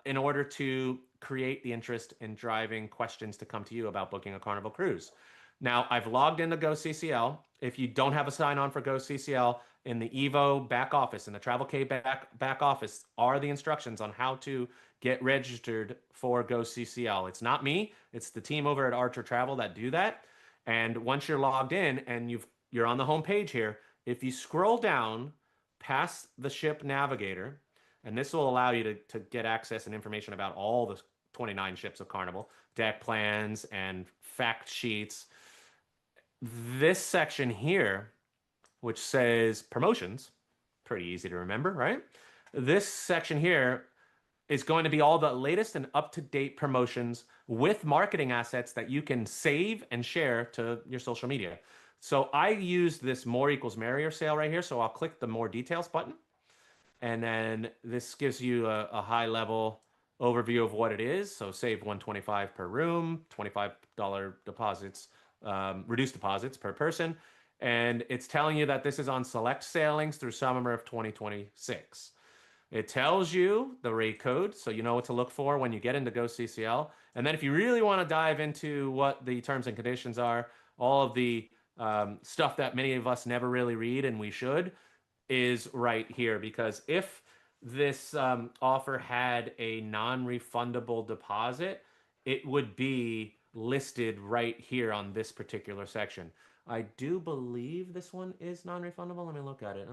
in order to create the interest in driving questions to come to you about booking a Carnival cruise. Now, I've logged into GoCCL. If you don't have a sign on for GoCCL, in the Evo back office, in the Travel K back office, are the instructions on how to get registered for GoCCL. It's not me, it's the team over at Archer Travel that do that. And once you're logged in and you're on the home page here, if you scroll down past the ship navigator, and this will allow you to get access and information about all the 29 ships of Carnival, deck plans and fact sheets. This section here, which says promotions, pretty easy to remember, right? This section here is going to be all the latest and up-to-date promotions with marketing assets that you can save and share to your social media. So I used this more equals merrier sale right here. So I'll click the more details button. And then this gives you a high level overview of what it is. So save $125 per room, $25 deposits, reduced deposits per person. And it's telling you that this is on select sailings through summer of 2026. It tells you the rate code, so you know what to look for when you get into GoCCL. And then if you really want to dive into what the terms and conditions are, all of the stuff that many of us never really read, and we should, is right here. Because if this offer had a non-refundable deposit, it would be listed right here on this particular section. I do believe this one is non-refundable. Let me look at it.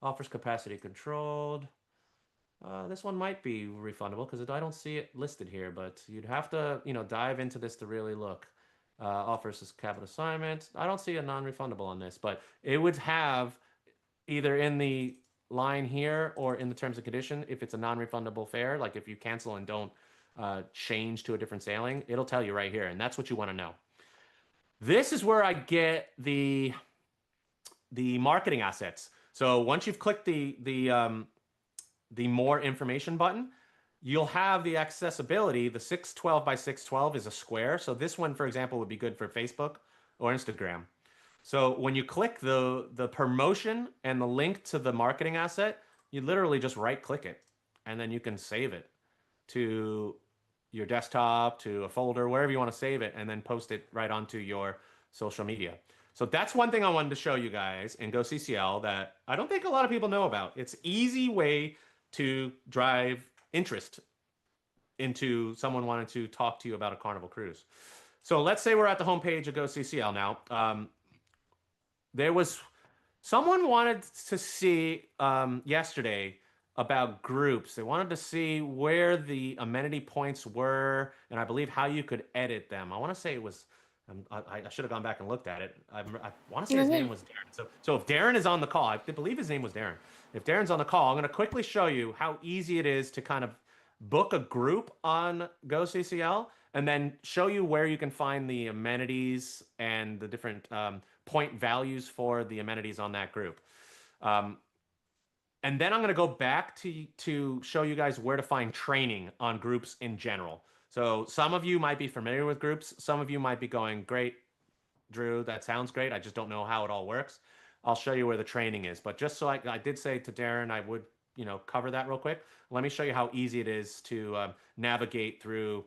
Offers capacity controlled. This one might be refundable because I don't see it listed here, but you'd have to, dive into this to really look. Offers this cabin assignment. I don't see a non-refundable on this, but it would have either in the line here or in the terms and condition, if it's a non-refundable fare, like if you cancel and don't change to a different sailing, it'll tell you right here, and that's what you want to know. This is where I get the marketing assets. So once you've clicked the more information button, you'll have the accessibility. The 612 by 612 is a square. So this one, for example, would be good for Facebook or Instagram. So when you click the promotion and the link to the marketing asset, you literally just right click it and then you can save it to your desktop, to a folder, wherever you want to save it, and then post it right onto your social media. So that's one thing I wanted to show you guys in GoCCL that I don't think a lot of people know about. It's an easy way to drive interest into someone wanting to talk to you about a Carnival cruise. So let's say we're at the homepage of GoCCL now. There was someone wanted to see yesterday about groups. They wanted to see where the amenity points were, and I believe how you could edit them. I want to say it was. I should have gone back and looked at it. I want to say his name was Darren. So if Darren is on the call, I believe his name was Darren. If Darren's on the call, I'm going to quickly show you how easy it is to kind of book a group on GoCCL, and then show you where you can find the amenities and the different point values for the amenities on that group. And then I'm going to go back to show you guys where to find training on groups in general. So some of you might be familiar with groups. Some of you might be going, great, Drew, that sounds great. I just don't know how it all works. I'll show you where the training is. But just so I did say to Darren, I would cover that real quick. Let me show you how easy it is to navigate through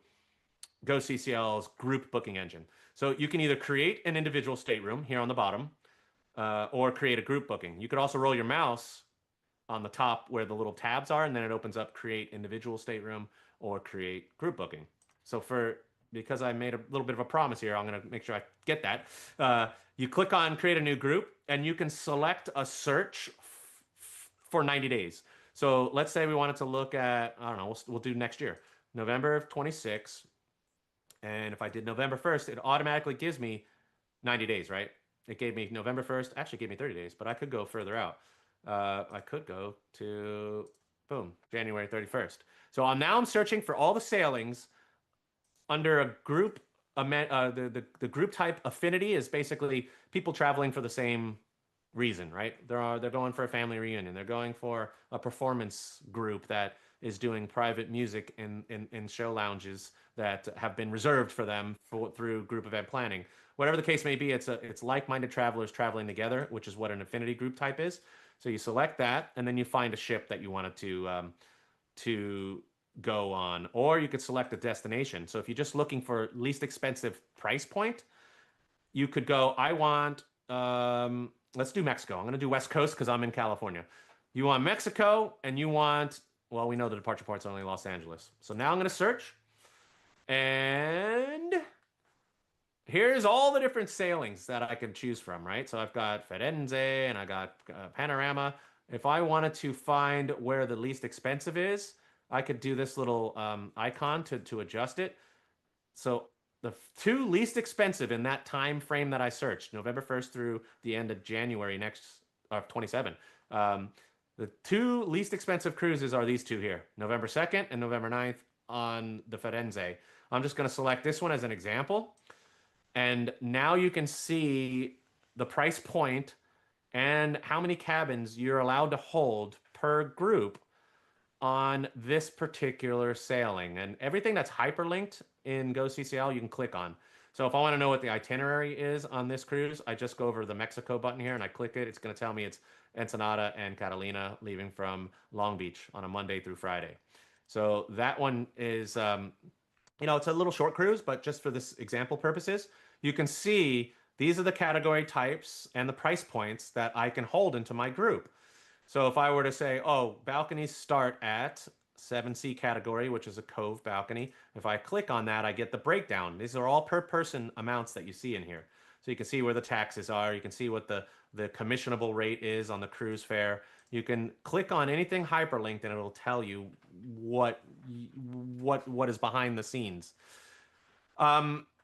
GoCCL's group booking engine. So you can either create an individual stateroom here on the bottom, or create a group booking. You could also roll your mouse on the top where the little tabs are, and then it opens up create individual stateroom, or create group booking. So because I made a little bit of a promise here, I'm going to make sure I get that. You click on create a new group, and you can select a search for 90 days. So let's say we wanted to look at, I don't know, we'll do next year, November of 26. And if I did November 1st, it automatically gives me 90 days, right? It gave me November 1st, actually gave me 30 days, but I could go further out. I could go to, boom, January 31st. So I'm searching for all the sailings under a group. The group type affinity is basically people traveling for the same reason, right? They're going for a family reunion. They're going for a performance group that is doing private music in show lounges that have been reserved for them through group event planning. Whatever the case may be, it's like-minded travelers traveling together, which is what an affinity group type is. So you select that, and then you find a ship that you wanted to go on, or you could select a destination. So if you're just looking for least expensive price point, you could go, I want, let's do Mexico. I'm going to do West Coast because I'm in California. You want Mexico, and you want, well, we know the departure port's only Los Angeles. So now I'm going to search, and here's all the different sailings that I can choose from, right? So I've got Firenze, and I got Panorama. If I wanted to find where the least expensive is, I could do this little icon to adjust it. So the two least expensive in that time frame that I searched, November 1st through the end of January next of 27. The two least expensive cruises are these two here, November 2nd and November 9th on the Firenze. I'm just going to select this one as an example. And now you can see the price point and how many cabins you're allowed to hold per group on this particular sailing. And everything that's hyperlinked in GoCCL, you can click on. So if I want to know what the itinerary is on this cruise, I just go over the Mexico button here and I click it. It's going to tell me it's Ensenada and Catalina leaving from Long Beach on a Monday through Friday. So that one is, it's a little short cruise, but just for this example purposes, you can see these are the category types and the price points that I can hold into my group. So if I were to say, oh, balconies start at 7C category, which is a cove balcony. If I click on that, I get the breakdown. These are all per person amounts that you see in here. So you can see where the taxes are. You can see what the commissionable rate is on the cruise fare. You can click on anything hyperlinked and it'll tell you what is behind the scenes.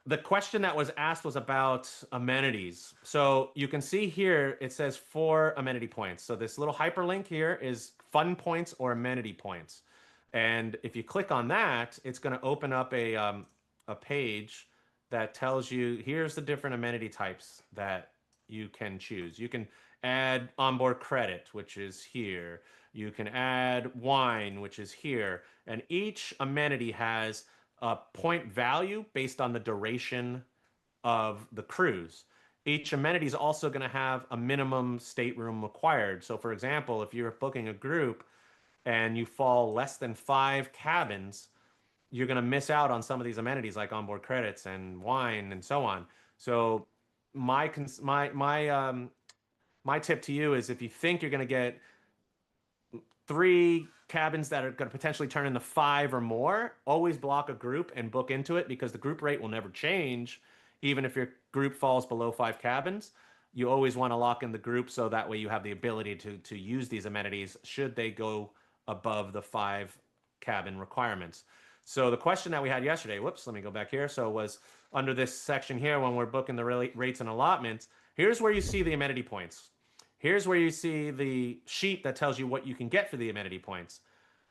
The question that was asked was about amenities. So you can see here, it says 4 amenity points. So this little hyperlink here is fun points or amenity points. And if you click on that, it's going to open up a page that tells you, here's the different amenity types that you can choose. You can add onboard credit, which is here. You can add wine, which is here. And each amenity has a point value based on the duration of the cruise. Each amenity is also going to have a minimum stateroom required. So for example, if you're booking a group and you fall less than 5 cabins, you're going to miss out on some of these amenities like onboard credits and wine and so on. So my tip to you is if you think you're going to get 3 cabins that are going to potentially turn into 5 or more, always block a group and book into it because the group rate will never change. Even if your group falls below 5 cabins, you always want to lock in the group so that way you have the ability to use these amenities should they go above the 5 cabin requirements. So the question that we had yesterday, whoops, let me go back here. So was under this section here when we're booking the rates and allotments, here's where you see the amenity points. Here's where you see the sheet that tells you what you can get for the amenity points.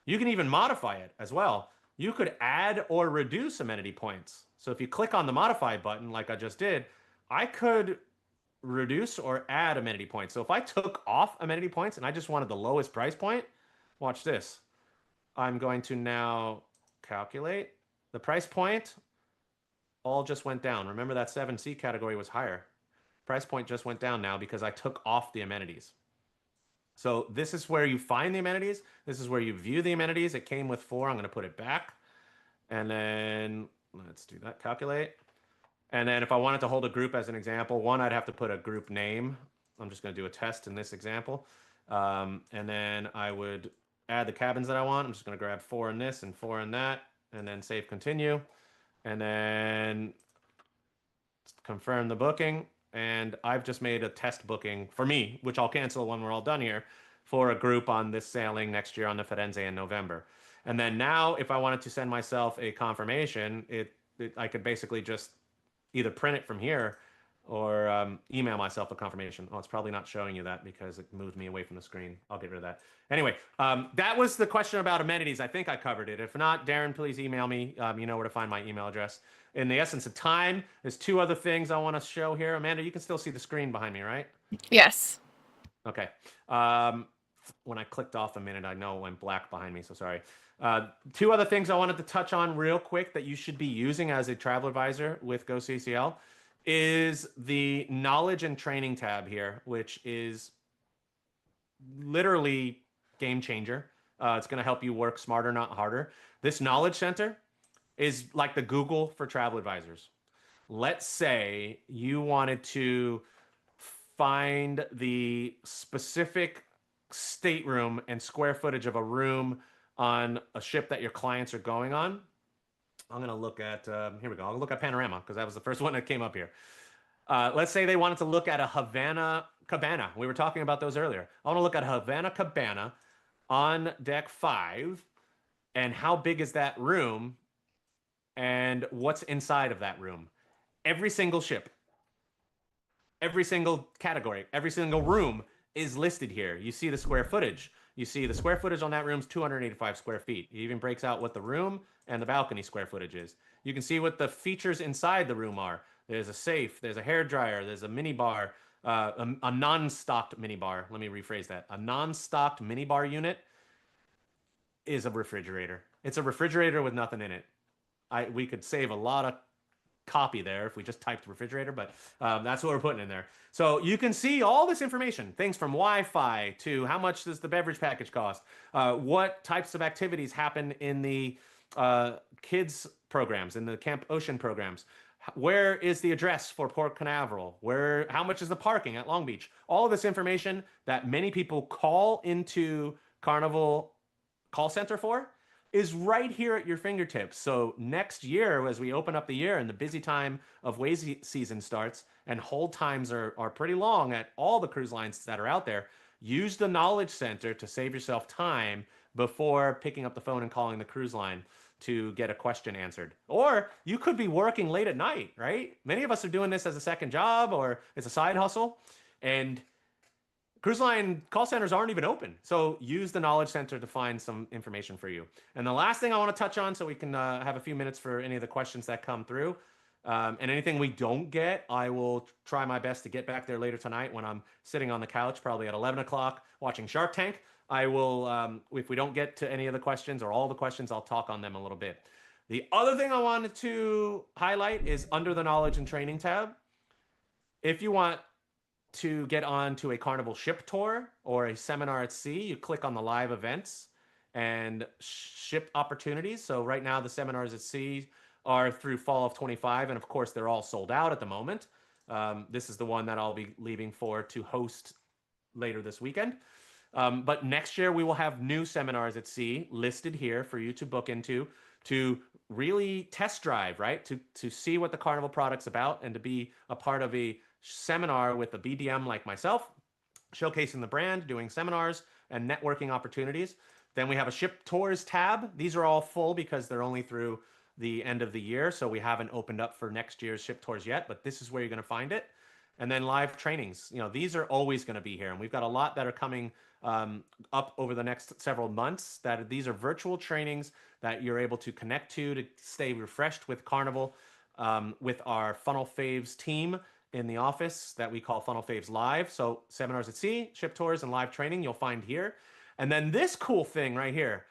You can even modify it as well. You could add or reduce amenity points. So if you click on the modify button like I just did, I could reduce or add amenity points. So if I took off amenity points and I just wanted the lowest price point, watch this. I'm going to now calculate the price point. All just went down. Remember that 7C category was higher. Price point just went down now because I took off the amenities. So this is where you find the amenities. This is where you view the amenities. It came with 4. I'm going to put it back. And then let's do that, calculate. And then if I wanted to hold a group as an example, one, I'd have to put a group name. I'm just going to do a test in this example. And then I would add the cabins that I want. I'm just going to grab 4 in this and 4 in that. and then save continue, and then confirm the booking. And I've just made a test booking for me, which I'll cancel when we're all done here, for a group on this sailing next year on the Firenze in November. And then now, if I wanted to send myself a confirmation, I could basically just either print it from here or email myself a confirmation. Oh, it's probably not showing you that because it moved me away from the screen. I'll get rid of that. Anyway, that was the question about amenities. I think I covered it. If not, Darren, please email me. You know where to find my email address. In the essence of time, there's two other things I want to show here. Amanda, you can still see the screen behind me, right? Yes. Okay. When I clicked off a minute, I know it went black behind me, so sorry. Two other things I wanted to touch on real quick that you should be using as a travel advisor with GoCCL is the knowledge and training tab here, which is literally game changer. It's going to help you work smarter, not harder. This knowledge center is like the Google for travel advisors. Let's say you wanted to find the specific stateroom and square footage of a room on a ship that your clients are going on. I'm going to look at, here we go. I'll look at Panorama because that was the first one that came up here. Let's say they wanted to look at a Havana Cabana. We were talking about those earlier. I want to look at Havana Cabana on deck 5 and how big is that room and what's inside of that room. Every single ship, every single category, every single room is listed here. You see the square footage. You see the square footage on that room is 285 square feet. It even breaks out what the room and the balcony square footage is. You can see what the features inside the room are. There's a safe, there's a hair dryer, there's a mini bar, a non-stocked mini bar. Let me rephrase that. A non-stocked mini bar unit is a refrigerator. It's a refrigerator with nothing in it. We could save a lot of copy there if we just typed refrigerator, but that's what we're putting in there. So you can see all this information, things from Wi-Fi to how much does the beverage package cost, what types of activities happen in the kids programs, in the Camp Ocean programs, where is the address for Port Canaveral, how much is the parking at Long Beach, all of this information that many people call into Carnival call center for is right here at your fingertips. So next year, as we open up the year and the busy time of wave season starts and hold times are pretty long at all the cruise lines that are out there, use the Knowledge Center to save yourself time before picking up the phone and calling the cruise line to get a question answered. Or you could be working late at night, right? Many of us are doing this as a second job or it's a side hustle. And cruise line call centers aren't even open. So use the Knowledge Center to find some information for you. And the last thing I want to touch on so we can have a few minutes for any of the questions that come through. And anything we don't get, I will try my best to get back there later tonight when I'm sitting on the couch, probably at 11 o'clock, watching Shark Tank. I will, if we don't get to any of the questions or all the questions, I'll talk on them a little bit. The other thing I wanted to highlight is under the Knowledge and Training tab. If you want to get on to a Carnival ship tour or a seminar at sea, you click on the live events and ship opportunities. So right now the seminars at sea are through fall of 25, and of course they're all sold out at the moment. This is the one that I'll be leaving for to host later this weekend. But next year we will have new seminars at sea listed here for you to book into, to really test drive, right? To see what the Carnival product's about and to be a part of a seminar with a BDM like myself, showcasing the brand, doing seminars and networking opportunities. Then we have a ship tours tab. These are all full because they're only through the end of the year. So we haven't opened up for next year's ship tours yet, but this is where you're going to find it. And then live trainings. You know, these are always going to be here. And we've got a lot that are coming up over the next several months. That these are virtual trainings that you're able to connect to stay refreshed with Carnival, with our Funnel Faves team in the office that we call Funnel Faves Live. So seminars at sea, ship tours, and live training you'll find here. And then this cool thing right here,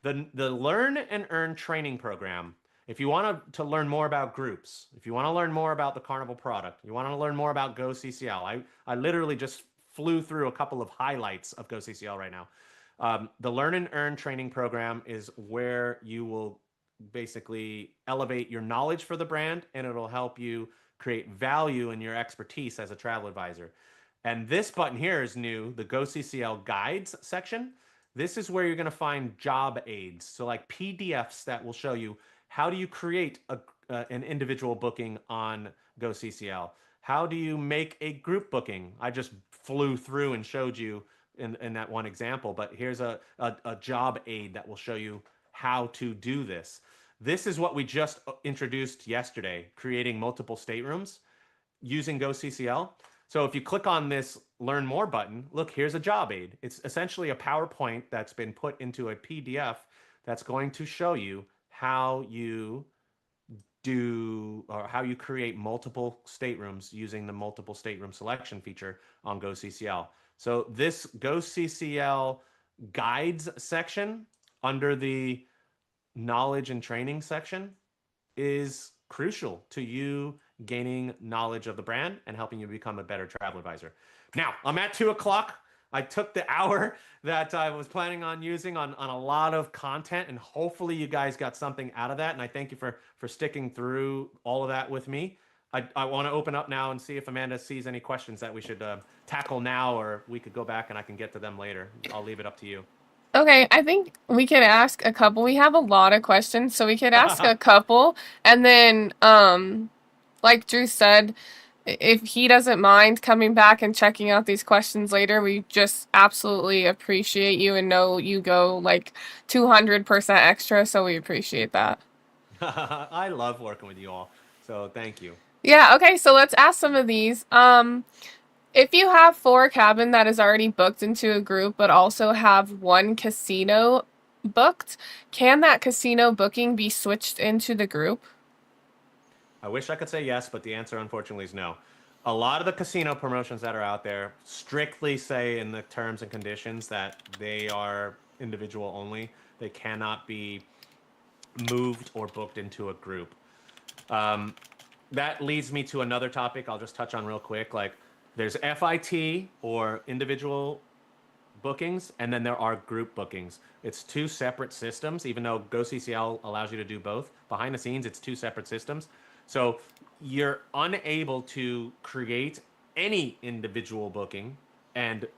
the Learn and Earn training program. If you want to learn more about groups, if you want to learn more about the Carnival product, you want to learn more about GoCCL, I literally just flew through a couple of highlights of GoCCL right now. The Learn and Earn training program is where you will basically elevate your knowledge for the brand, and it'll help you create value in your expertise as a travel advisor. And this button here is new, the GoCCL Guides section. This is where you're going to find job aids. So like PDFs that will show you, How do you create an individual booking on GoCCL? How do you make a group booking? I just flew through and showed you in that one example, but here's a job aid that will show you how to do this. This is what we just introduced yesterday, creating multiple staterooms using GoCCL. So if you click on this Learn More button, look, here's a job aid. It's essentially a PowerPoint that's been put into a PDF that's going to show you how you do or how you create multiple staterooms using the multiple stateroom selection feature on GoCCL. So this GoCCL guides section under the knowledge and training section is crucial to you gaining knowledge of the brand and helping you become a better travel advisor. Now, I'm at 2:00. I took the hour that I was planning on using on a lot of content, and hopefully you guys got something out of that. And I thank you for sticking through all of that with me. I want to open up now and see if Amanda sees any questions that we should tackle now, or we could go back and I can get to them later. I'll leave it up to you. Okay, I think we could ask a couple. We have a lot of questions, so we could ask a couple, and then, like Drew said, if he doesn't mind coming back and checking out these questions later, we just absolutely appreciate you and know you go like 200% extra, so we appreciate that. I love working with you all, so thank you. Yeah, okay, so let's ask some of these. If you have 4 cabin that is already booked into a group, but also have 1 casino booked, can that casino booking be switched into the group? I wish I could say yes, but the answer unfortunately is no. A lot of the casino promotions that are out there strictly say in the terms and conditions that they are individual only. They cannot be moved or booked into a group. That leads me to another topic I'll just touch on real quick. Like, there's FIT or individual bookings, and then there are group bookings. It's 2 separate systems, even though GoCCL allows you to do both. Behind the scenes, it's 2 separate systems. So you're unable to create any individual booking and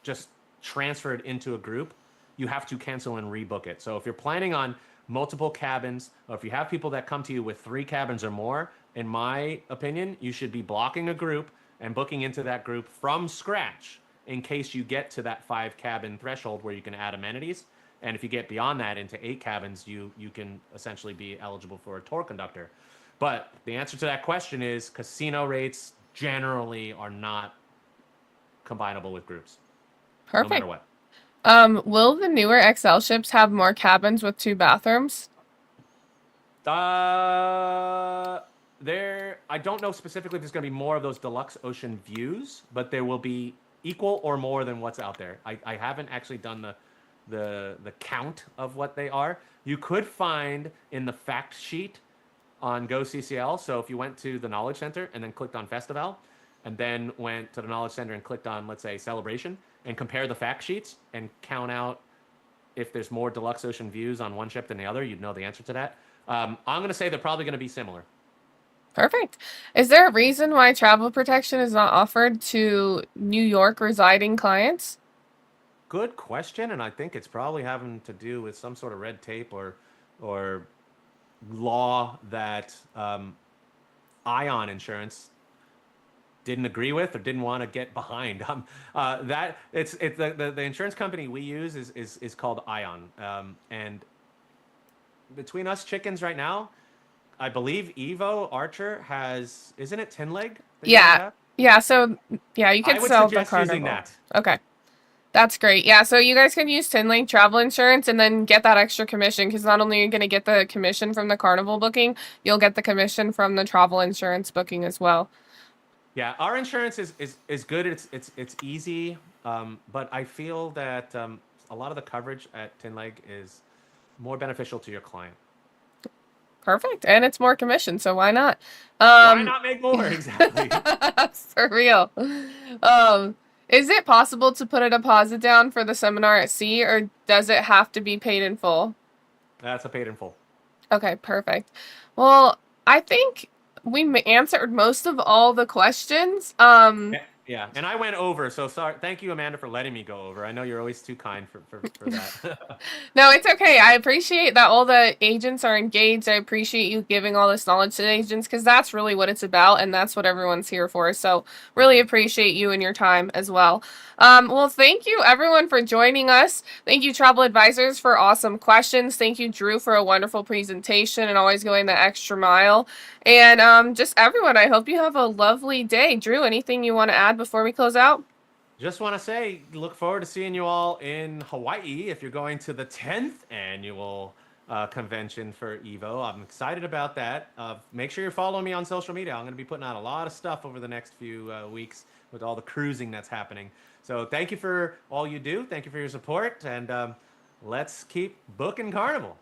just transfer it into a group. You have to cancel and rebook it. So if you're planning on multiple cabins, or if you have people that come to you with 3 cabins or more, in my opinion, you should be blocking a group and booking into that group from scratch in case you get to that 5 cabin threshold where you can add amenities. And if you get beyond that into 8 cabins, you can essentially be eligible for a tour conductor. But the answer to that question is casino rates generally are not combinable with groups. Perfect. No matter what. Will the newer XL ships have more cabins with 2 bathrooms? I don't know specifically if there's going to be more of those deluxe ocean views, but there will be equal or more than what's out there. I haven't actually done the count of what they are. You could find in the fact sheet on GoCCL. So if you went to the Knowledge Center and then clicked on Festival, and then went to the Knowledge Center and clicked on, let's say, Celebration, and compare the fact sheets and count out if there's more deluxe ocean views on one ship than the other, you'd know the answer to that. I'm going to say they're probably going to be similar. Perfect. Is there a reason why travel protection is not offered to New York residing clients? Good question, and I think it's probably having to do with some sort of red tape or law that Ion Insurance didn't agree with or didn't want to get behind. That it's the insurance company we use is called Ion, and between us chickens right now, I believe Evo Archer has, isn't it Tin Leg? Yeah. Yeah, so yeah, you I can would sell the suggest using Carnival. that. Okay. That's great. Yeah, so you guys can use Tinley travel insurance and then get that extra commission, because not only are you going to get the commission from the Carnival booking, you'll get the commission from the travel insurance booking as well. Yeah, our insurance is good. It's easy, but I feel that a lot of the coverage at Tin Leg is more beneficial to your client. Perfect. And it's more commission, so why not? Why not make more? Exactly. For real. Is it possible to put a deposit down for the seminar at sea, or does it have to be paid in full? That's a paid in full. Okay, perfect. Well, I think we answered most of all the questions. Yeah, and I went over, so sorry. Thank you, Amanda, for letting me go over. I know you're always too kind for that. No, it's okay. I appreciate that all the agents are engaged. I appreciate you giving all this knowledge to the agents because that's really what it's about and that's what everyone's here for. So, really appreciate you and your time as well. Well, thank you everyone for joining us. Thank you, Travel Advisors, for awesome questions. Thank you, Drew, for a wonderful presentation and always going the extra mile. And just everyone, I hope you have a lovely day. Drew, anything you want to add before we close out? Just want to say, look forward to seeing you all in Hawaii if you're going to the 10th annual convention for Evo. I'm excited about that. Make sure you're following me on social media. I'm going to be putting out a lot of stuff over the next few weeks with all the cruising that's happening. So thank you for all you do. Thank you for your support. And let's keep booking Carnival.